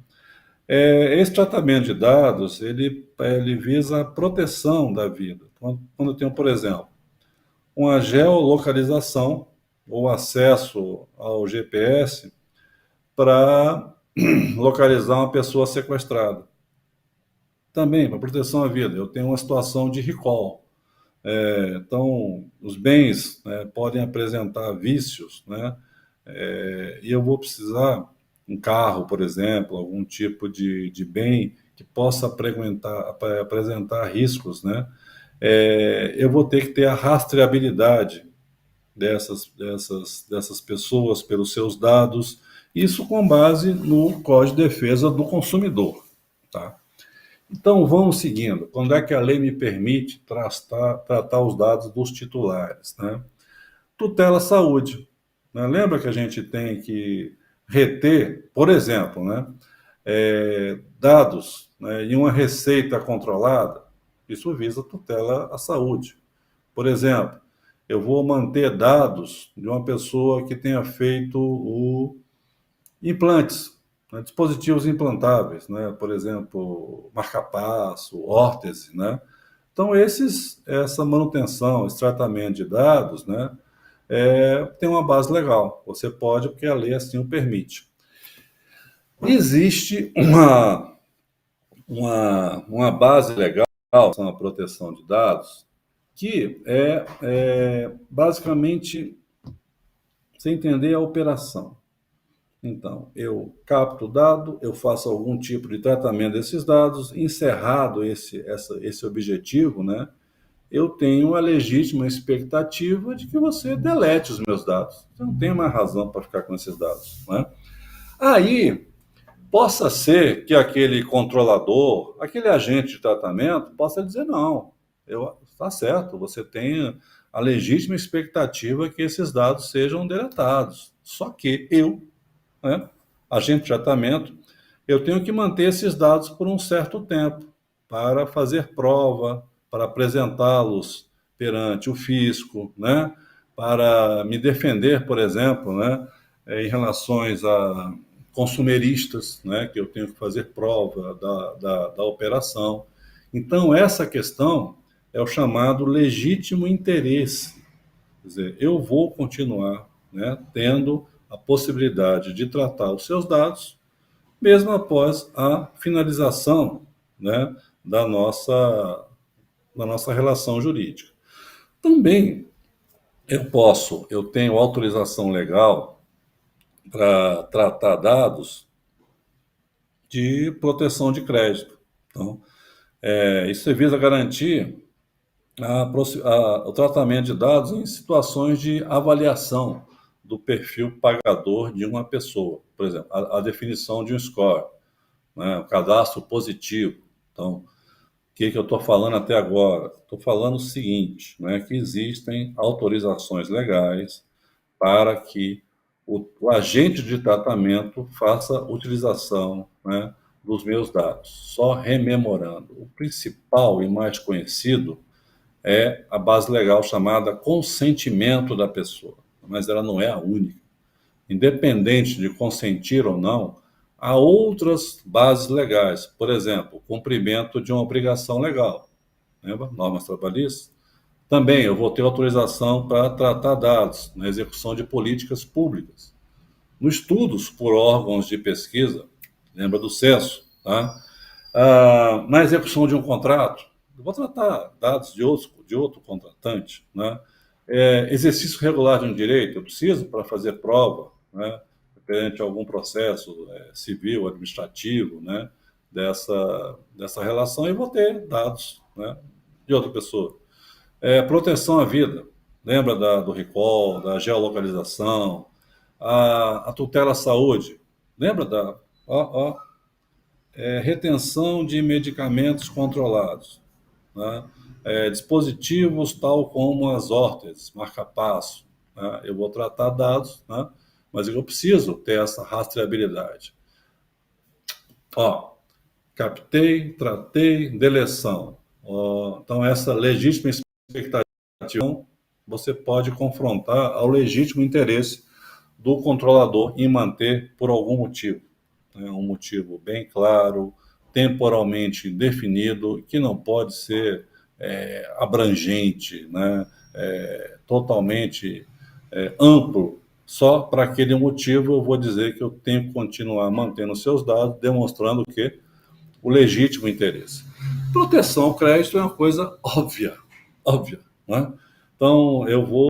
Esse tratamento de dados, ele visa a proteção da vida. Quando eu tenho, por exemplo, uma geolocalização ou acesso ao GPS para localizar uma pessoa sequestrada. Também, para proteção à vida, eu tenho uma situação de recall. Então, os bens, né, podem apresentar vícios, né, e eu vou precisar, um carro, por exemplo, algum tipo de bem que possa apresentar riscos, né, eu vou ter que ter a rastreabilidade dessas pessoas pelos seus dados, isso com base no Código de Defesa do Consumidor, tá? Então, vamos seguindo. Quando é que a lei me permite tratar os dados dos titulares, né? Tutela saúde, né? Lembra que a gente tem que reter, por exemplo, né, dados, né, em uma receita controlada? Isso visa tutela à saúde. Por exemplo, eu vou manter dados de uma pessoa que tenha feito implantes, né, dispositivos implantáveis, né, por exemplo, marca-passo, órtese, né? Então, essa manutenção, esse tratamento de dados, né, tem uma base legal. Você pode, porque a lei assim o permite. Existe uma base legal, a proteção de dados, que basicamente, você entender a operação. Então, eu capto o dado, eu faço algum tipo de tratamento desses dados, encerrado esse objetivo, né, eu tenho a legítima expectativa de que você delete os meus dados. Você não tem mais razão para ficar com esses dados, né? Aí, possa ser que aquele controlador, aquele agente de tratamento, possa dizer, não, está certo, você tem a legítima expectativa que esses dados sejam deletados. Só que eu, né, agente de tratamento, eu tenho que manter esses dados por um certo tempo para fazer prova, para apresentá-los perante o fisco, né, para me defender, por exemplo, né, em relações a consumeristas, né, que eu tenho que fazer prova da operação. Então, essa questão é o chamado legítimo interesse. Quer dizer, eu vou continuar, né, tendo a possibilidade de tratar os seus dados, mesmo após a finalização, né, da nossa relação jurídica. Também eu tenho autorização legal para tratar dados de proteção de crédito. Então, isso visa garantir o tratamento de dados em situações de avaliação do perfil pagador de uma pessoa. Por exemplo, a definição de um score, né, o cadastro positivo. Então, o que eu estou falando até agora? Estou falando o seguinte, né, que existem autorizações legais para que o agente de tratamento faça utilização, né, dos meus dados. Só rememorando, o principal e mais conhecido é a base legal chamada consentimento da pessoa, mas ela não é a única. Independente de consentir ou não, há outras bases legais, por exemplo, cumprimento de uma obrigação legal, lembra? Normas trabalhistas. Também eu vou ter autorização para tratar dados na execução de políticas públicas, nos estudos por órgãos de pesquisa, lembra do censo, tá? Na execução de um contrato, eu vou tratar dados de outro contratante, né? Exercício regular de um direito, eu preciso para fazer prova, né, perante algum processo civil, administrativo, né, dessa relação, e vou ter dados, né, de outra pessoa. Proteção à vida, lembra do recall, da geolocalização, a tutela à saúde, lembra retenção de medicamentos controlados, né, dispositivos tal como as órteses, marca-passo, né, eu vou tratar dados, né, mas eu preciso ter essa rastreabilidade. Captei, tratei, deleção. Então, essa legítima expectativa você pode confrontar ao legítimo interesse do controlador em manter por algum motivo. Né, um motivo bem claro, temporalmente definido, que não pode ser abrangente, né, totalmente amplo. Só para aquele motivo eu vou dizer que eu tenho que continuar mantendo seus dados, demonstrando que o legítimo interesse. Proteção ao crédito é uma coisa óbvia, né? Então, eu vou,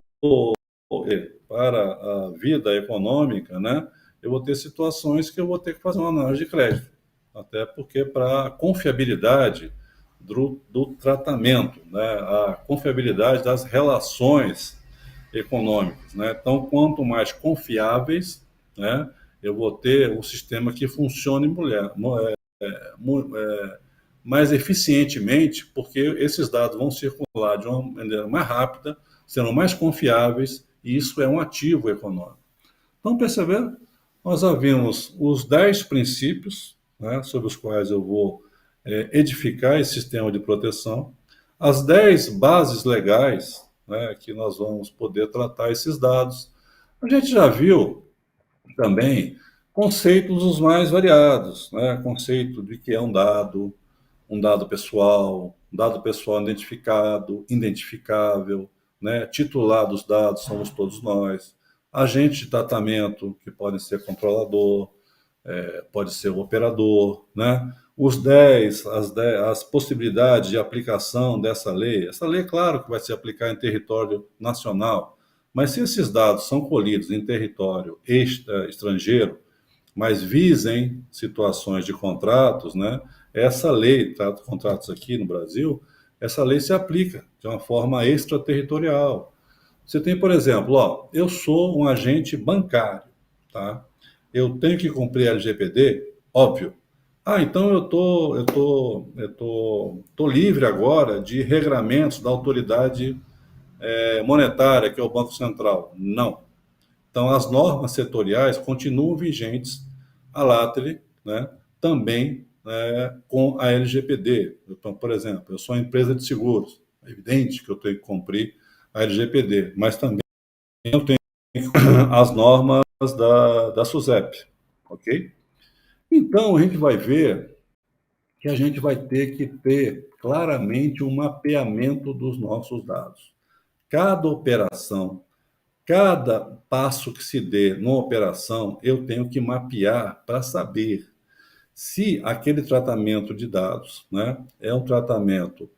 para a vida econômica, né, eu vou ter situações que eu vou ter que fazer uma análise de crédito, até porque para a confiabilidade do tratamento, né, a confiabilidade das relações econômicos, né? Então, quanto mais confiáveis, né, eu vou ter um sistema que funcione mais eficientemente, porque esses dados vão circular de uma maneira mais rápida, serão mais confiáveis, e isso é um ativo econômico. Então, perceberam? Nós havíamos os 10 princípios, né, sobre os quais eu vou edificar esse sistema de proteção, as 10 bases legais, né, que nós vamos poder tratar esses dados. A gente já viu também conceitos os mais variados, né? Conceito de que é um dado pessoal, um dado pessoal identificável, né? Titular dos dados somos todos nós, agente de tratamento, que pode ser controlador, pode ser o operador, né? As possibilidades de aplicação dessa lei. Essa lei, claro, que vai se aplicar em território nacional, mas se esses dados são colhidos em território estrangeiro, mas visem situações de contratos, né? Essa lei, trata contratos aqui no Brasil, essa lei se aplica de uma forma extraterritorial. Você tem, por exemplo, eu sou um agente bancário, tá? Eu tenho que cumprir LGPD? Óbvio. Então eu tô livre agora de regramentos da autoridade monetária, que é o Banco Central. Não. Então, as normas setoriais continuam vigentes a latere, né, também com a LGPD. Então, por exemplo, eu sou uma empresa de seguros. É evidente que eu tenho que cumprir a LGPD, mas também eu tenho as normas da SUSEP, ok? Então, a gente vai ver que a gente vai ter que ter claramente um mapeamento dos nossos dados. Cada operação, cada passo que se dê numa operação, eu tenho que mapear para saber se aquele tratamento de dados, né, é um tratamento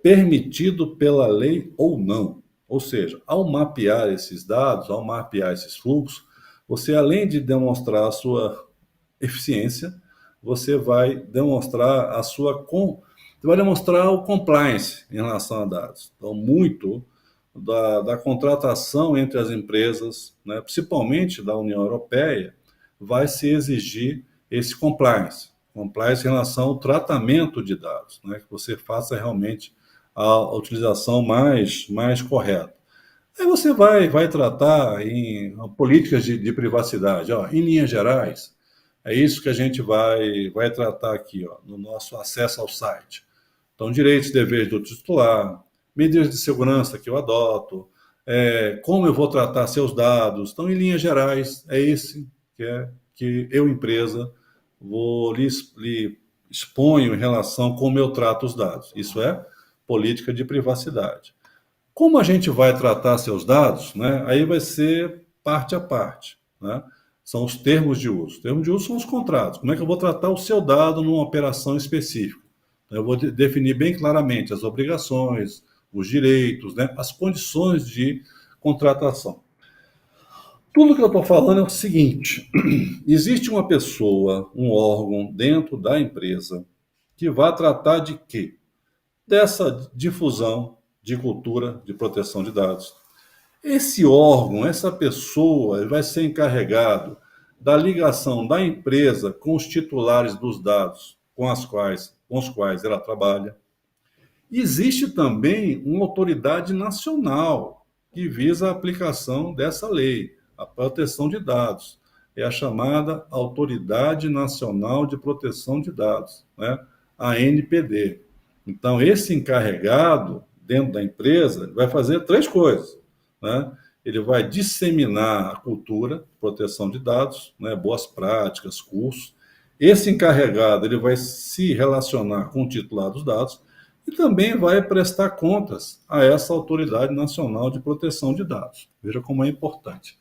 permitido pela lei ou não. Ou seja, ao mapear esses dados, ao mapear esses fluxos, você, além de demonstrar a sua eficiência, você vai demonstrar você vai demonstrar o compliance em relação a dados. Então, muito da contratação entre as empresas, né, principalmente da União Europeia, vai se exigir esse compliance em relação ao tratamento de dados, né, que você faça realmente a utilização mais correta. Aí você vai tratar em políticas de privacidade, em linhas gerais. É isso que a gente vai tratar aqui, no nosso acesso ao site. Então, direitos e deveres do titular, medidas de segurança que eu adoto, como eu vou tratar seus dados. Então, em linhas gerais, é esse que eu, empresa, lhe exponho em relação a como eu trato os dados. Isso é política de privacidade. Como a gente vai tratar seus dados, né, aí vai ser parte a parte, né? São os termos de uso. Os termos de uso são os contratos. Como é que eu vou tratar o seu dado numa operação específica? Eu vou definir bem claramente as obrigações, os direitos, né, as condições de contratação. Tudo que eu estou falando é o seguinte: existe uma pessoa, um órgão dentro da empresa que vai tratar de quê? Dessa difusão de cultura de proteção de dados. Esse órgão, essa pessoa, ele vai ser encarregado da ligação da empresa com os titulares dos dados com os quais ela trabalha. Existe também uma autoridade nacional que visa a aplicação dessa lei, a proteção de dados. É a chamada Autoridade Nacional de Proteção de Dados, né? A ANPD. Então, esse encarregado, dentro da empresa, vai fazer 3 coisas, né? Ele vai disseminar a cultura de proteção de dados, né? Boas práticas, cursos. Esse encarregado, ele vai se relacionar com o titular dos dados e também vai prestar contas a essa Autoridade Nacional de Proteção de Dados. Veja como é importante.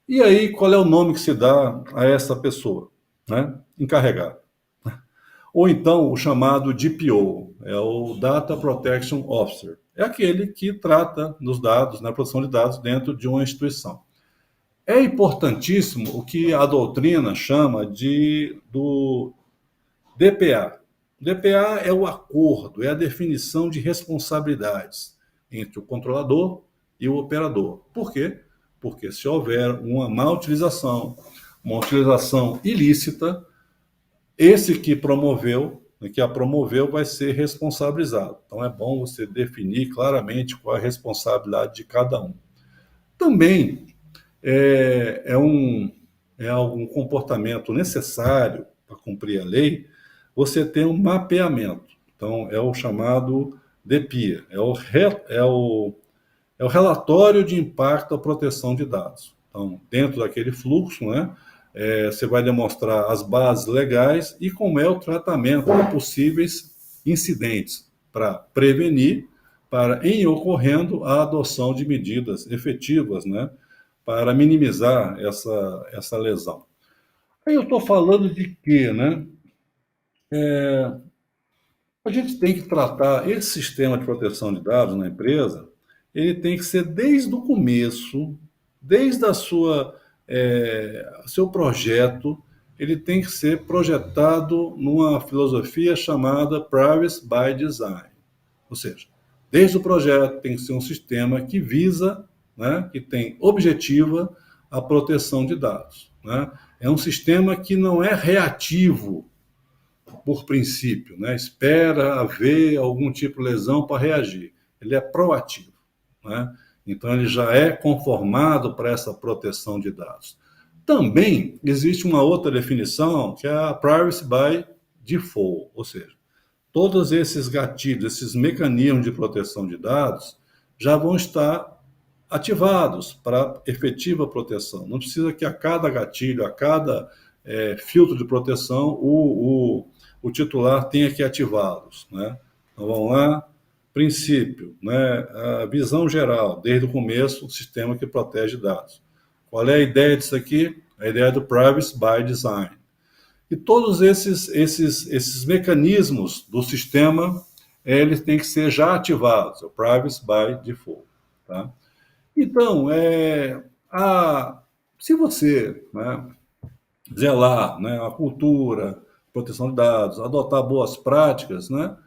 E aí, qual é o nome que se dá a essa pessoa, né? Encarregado. Ou então, o chamado DPO, é o Data Protection Officer. É aquele que trata dos dados, na proteção de dados dentro de uma instituição. É importantíssimo o que a doutrina chama do DPA. O DPA é o acordo, é a definição de responsabilidades entre o controlador e o operador. Por quê? Porque se houver uma má utilização, uma utilização ilícita, esse que a promoveu vai ser responsabilizado. Então é bom você definir claramente qual é a responsabilidade de cada um. Também é algum comportamento necessário para cumprir a lei, você tem um mapeamento. Então é o chamado DPIA, é o relatório de impacto à proteção de dados. Então, dentro daquele fluxo, né, você vai demonstrar as bases legais e como é o tratamento de possíveis incidentes para prevenir, em ocorrendo, a adoção de medidas efetivas, né, para minimizar essa lesão. Aí eu estou falando de quê, né? A gente tem que tratar esse sistema de proteção de dados na empresa, ele tem que ser desde o começo, desde seu projeto, ele tem que ser projetado numa filosofia chamada Privacy by Design. Ou seja, desde o projeto tem que ser um sistema que visa, né, que tem objetiva a proteção de dados, né? É um sistema que não é reativo por princípio, né? Espera haver algum tipo de lesão para reagir. Ele é proativo, né? Então ele já é conformado para essa proteção de dados. Também existe uma outra definição, que é a privacy by default, ou seja, todos esses gatilhos, esses mecanismos de proteção de dados já vão estar ativados para efetiva proteção. Não precisa que a cada gatilho, a cada filtro de proteção, o titular tenha que ativá-los, né? Então vamos lá. Princípio, né? A visão geral, desde o começo, o sistema que protege dados. Qual é a ideia disso aqui? A ideia do privacy by design. E todos esses mecanismos do sistema, eles têm que ser já ativados, o privacy by default, tá? Então, se você, né, zelar, né, a cultura, proteção de dados, adotar boas práticas, né,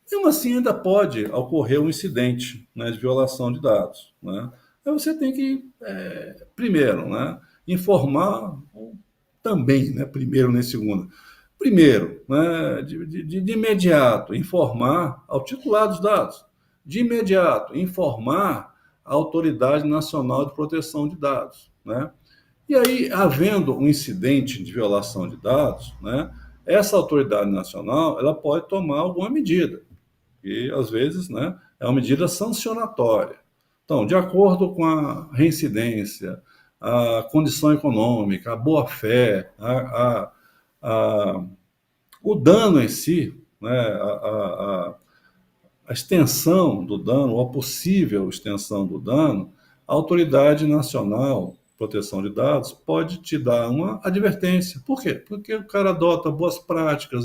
mesmo assim ainda pode ocorrer um incidente, né, de violação de dados, né? Aí você tem que, primeiro, né, informar também, né, primeiro nem segundo. Primeiro, né, de imediato, informar ao titular dos dados. De imediato, informar a Autoridade Nacional de Proteção de Dados, né? E aí, havendo um incidente de violação de dados, né, essa autoridade nacional, ela pode tomar alguma medida, e às vezes, né, é uma medida sancionatória. Então, de acordo com a reincidência, a condição econômica, a boa-fé, o dano em si, né, a extensão do dano, ou a possível extensão do dano, a Autoridade Nacional de Proteção de Dados pode te dar uma advertência. Por quê? Porque o cara adota boas práticas,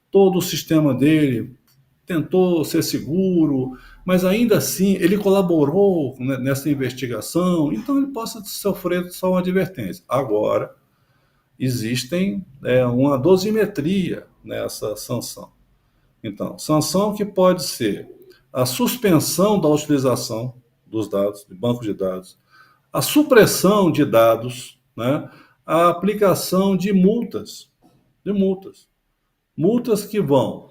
todo o sistema dele tentou ser seguro, mas ainda assim ele colaborou nessa investigação, então ele possa sofrer só uma advertência. Agora, existem uma dosimetria nessa sanção. Então, sanção que pode ser a suspensão da utilização dos dados, de banco de dados, a supressão de dados, né, a aplicação de multas. Multas que vão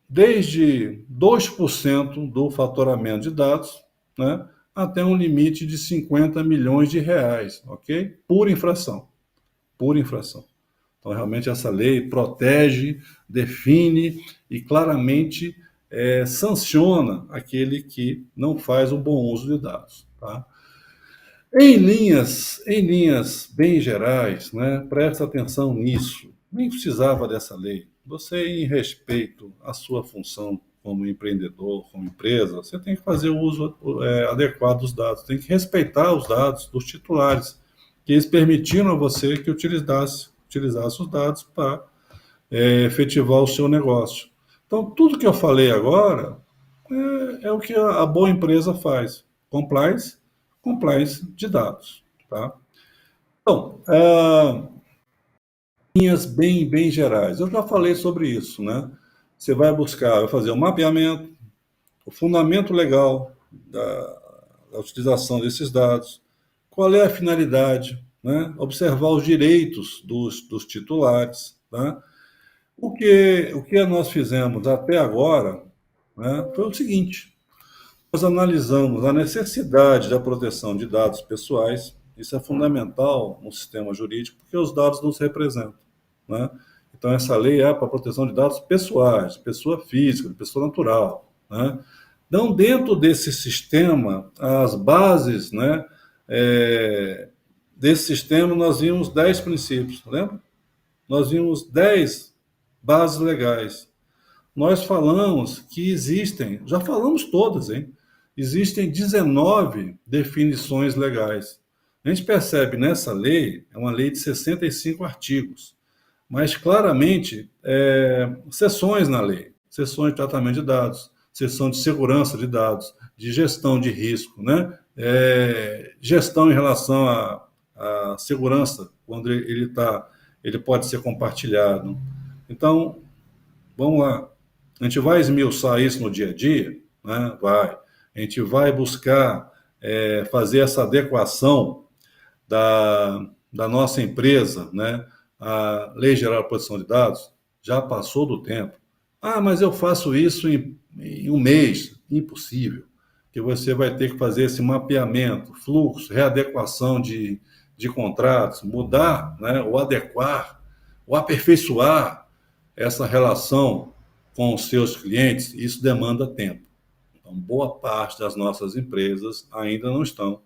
desde 2% do faturamento de dados, né, até um limite de 50 milhões de reais, ok? Por infração. Então, realmente, essa lei protege, define e claramente sanciona aquele que não faz o bom uso de dados, tá? Em linhas bem gerais, né, presta atenção nisso. Nem precisava dessa lei. Você, em respeito à sua função como empreendedor, como empresa, você tem que fazer o uso adequado dos dados, tem que respeitar os dados dos titulares, que eles permitiram a você que utilizasse os dados para efetivar o seu negócio. Então, tudo que eu falei agora é o que a boa empresa faz. Compliance de dados, tá? Então, linhas bem gerais. Eu já falei sobre isso, né? Você vai fazer um mapeamento, o fundamento legal da utilização desses dados, qual é a finalidade, né? Observar os direitos dos titulares, tá? O que nós fizemos até agora, né, foi o seguinte: nós analisamos a necessidade da proteção de dados pessoais. Isso é fundamental no sistema jurídico, porque os dados nos representam, né? Então, essa lei é para a proteção de dados pessoais, de pessoa física, de pessoa natural, né? Então, dentro desse sistema, as bases, né, desse sistema, nós vimos 10 princípios, lembra? Nós vimos 10 bases legais. Nós falamos que existem, já falamos todas, hein? Existem 19 definições legais. A gente percebe nessa lei, é uma lei de 65 artigos, mas claramente seções na lei, seções de tratamento de dados, seção de segurança de dados, de gestão de risco, né? Gestão em relação à segurança, quando ele pode ser compartilhado. Então, vamos lá. A gente vai esmiuçar isso no dia a dia? Né? Vai. A gente vai buscar fazer essa adequação da nossa empresa, né? A Lei Geral de Proteção de Dados já passou do tempo. Ah, mas eu faço isso em um mês. Impossível. Que você vai ter que fazer esse mapeamento, fluxo, readequação de contratos, mudar, né? Ou adequar, ou aperfeiçoar essa relação com os seus clientes. Isso demanda tempo. Então, boa parte das nossas empresas ainda não estão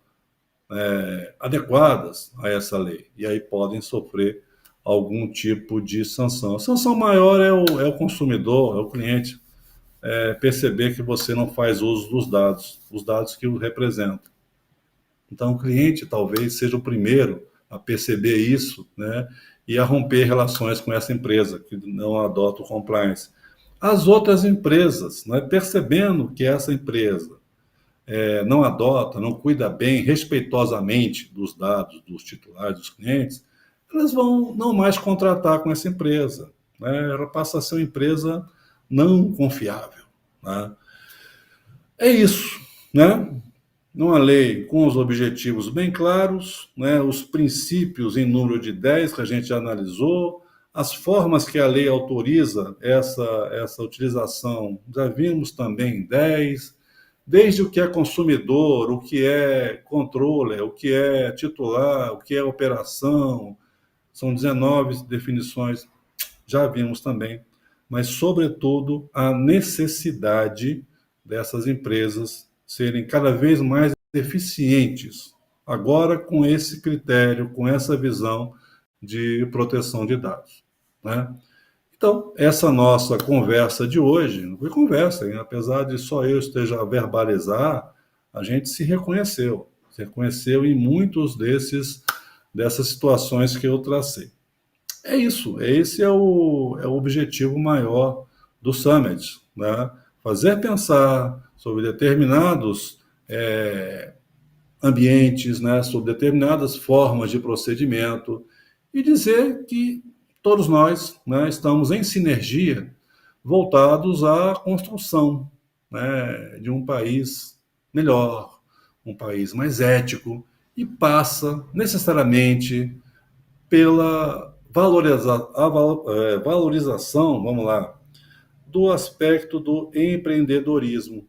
adequadas a essa lei. E aí podem sofrer algum tipo de sanção. A sanção maior é o consumidor, é o cliente, perceber que você não faz uso dos dados, os dados que o representam. Então, o cliente talvez seja o primeiro a perceber isso, né, e a romper relações com essa empresa que não adota o compliance. As outras empresas, né, percebendo que essa empresa não adota, não cuida bem, respeitosamente dos dados dos titulares, dos clientes, elas vão não mais contratar com essa empresa. Né? Ela passa a ser uma empresa não confiável. Né? É isso. Né? Uma lei com os objetivos bem claros, né? Os princípios em número de 10 que a gente já analisou, as formas que a lei autoriza essa utilização, já vimos também em 10, desde o que é consumidor, o que é controller, o que é titular, o que é operação, são 19 definições, já vimos também, mas, sobretudo, a necessidade dessas empresas serem cada vez mais eficientes, agora com esse critério, com essa visão de proteção de dados. Né? Então, essa nossa conversa de hoje, não foi conversa, hein? Apesar de só eu esteja a verbalizar, a gente se reconheceu em muitos dessas situações que eu tracei. É isso, esse é o objetivo maior do Summit, né? Fazer pensar sobre determinados ambientes, né? Sobre determinadas formas de procedimento e dizer que todos nós, né, estamos em sinergia voltados à construção, né, de um país melhor, um país mais ético, e passa necessariamente pela valorização, vamos lá, do aspecto do empreendedorismo.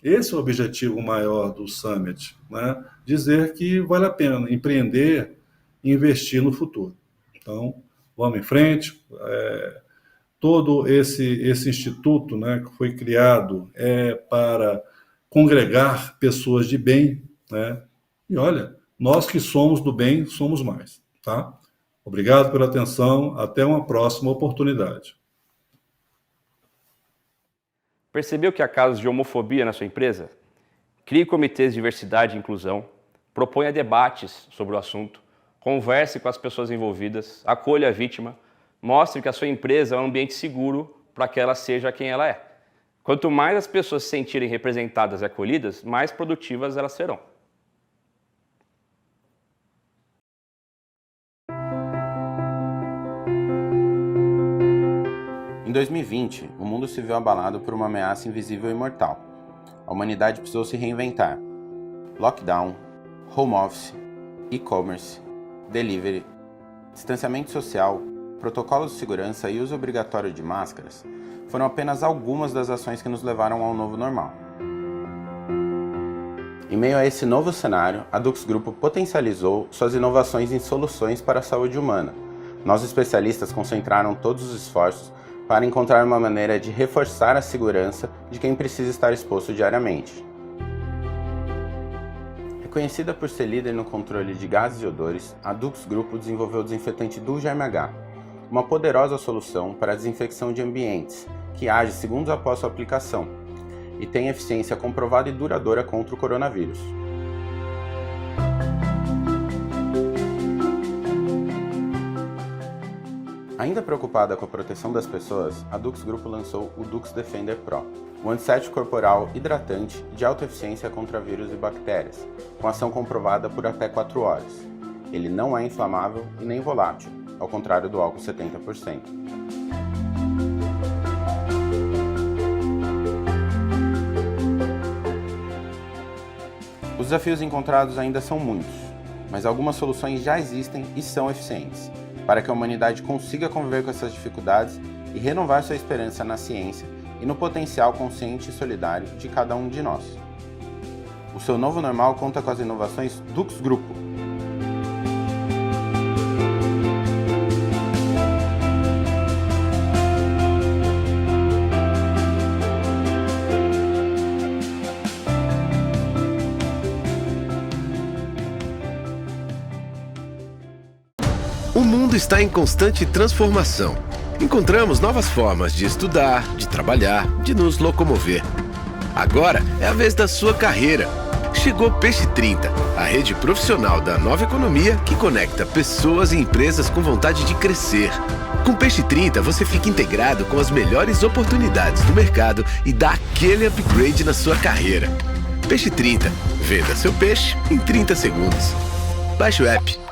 Esse é o objetivo maior do Summit, né? Dizer que vale a pena empreender e investir no futuro. Então, vamos em frente. Todo esse instituto, né, que foi criado para congregar pessoas de bem, né? E olha, nós que somos do bem, somos mais. Tá? Obrigado pela atenção. Até uma próxima oportunidade. Percebeu que há casos de homofobia na sua empresa? Crie comitês de diversidade e inclusão, proponha debates sobre o assunto, converse com as pessoas envolvidas, acolha a vítima, mostre que a sua empresa é um ambiente seguro para que ela seja quem ela é. Quanto mais as pessoas se sentirem representadas e acolhidas, mais produtivas elas serão. Em 2020, o mundo se viu abalado por uma ameaça invisível e mortal. A humanidade precisou se reinventar. Lockdown, home office, e-commerce, delivery, distanciamento social, protocolos de segurança e uso obrigatório de máscaras foram apenas algumas das ações que nos levaram ao novo normal. Em meio a esse novo cenário, a Dux Grupo potencializou suas inovações em soluções para a saúde humana. Nós especialistas concentraram todos os esforços para encontrar uma maneira de reforçar a segurança de quem precisa estar exposto diariamente. Reconhecida por ser líder no controle de gases e odores, a Dux Grupo desenvolveu o desinfetante Duo Germe H, uma poderosa solução para a desinfecção de ambientes, que age segundos após sua aplicação e tem eficiência comprovada e duradoura contra o coronavírus. Ainda preocupada com a proteção das pessoas, a Dux Grupo lançou o Dux Defender Pro, um antisséptico corporal hidratante de alta eficiência contra vírus e bactérias, com ação comprovada por até 4 horas. Ele não é inflamável e nem volátil, ao contrário do álcool 70%. desafios encontrados ainda são muitos, mas algumas soluções já existem e são eficientes, para que a humanidade consiga conviver com essas dificuldades e renovar sua esperança na ciência e no potencial consciente e solidário de cada um de nós. O seu novo normal conta com as inovações Dux Grupo. O mundo está em constante transformação. Encontramos novas formas de estudar, de trabalhar, de nos locomover. Agora é a vez da sua carreira. Chegou Peixe 30, a rede profissional da nova economia que conecta pessoas e empresas com vontade de crescer. Com Peixe 30, você fica integrado com as melhores oportunidades do mercado e dá aquele upgrade na sua carreira. Peixe 30. Venda seu peixe em 30 segundos. Baixe o app.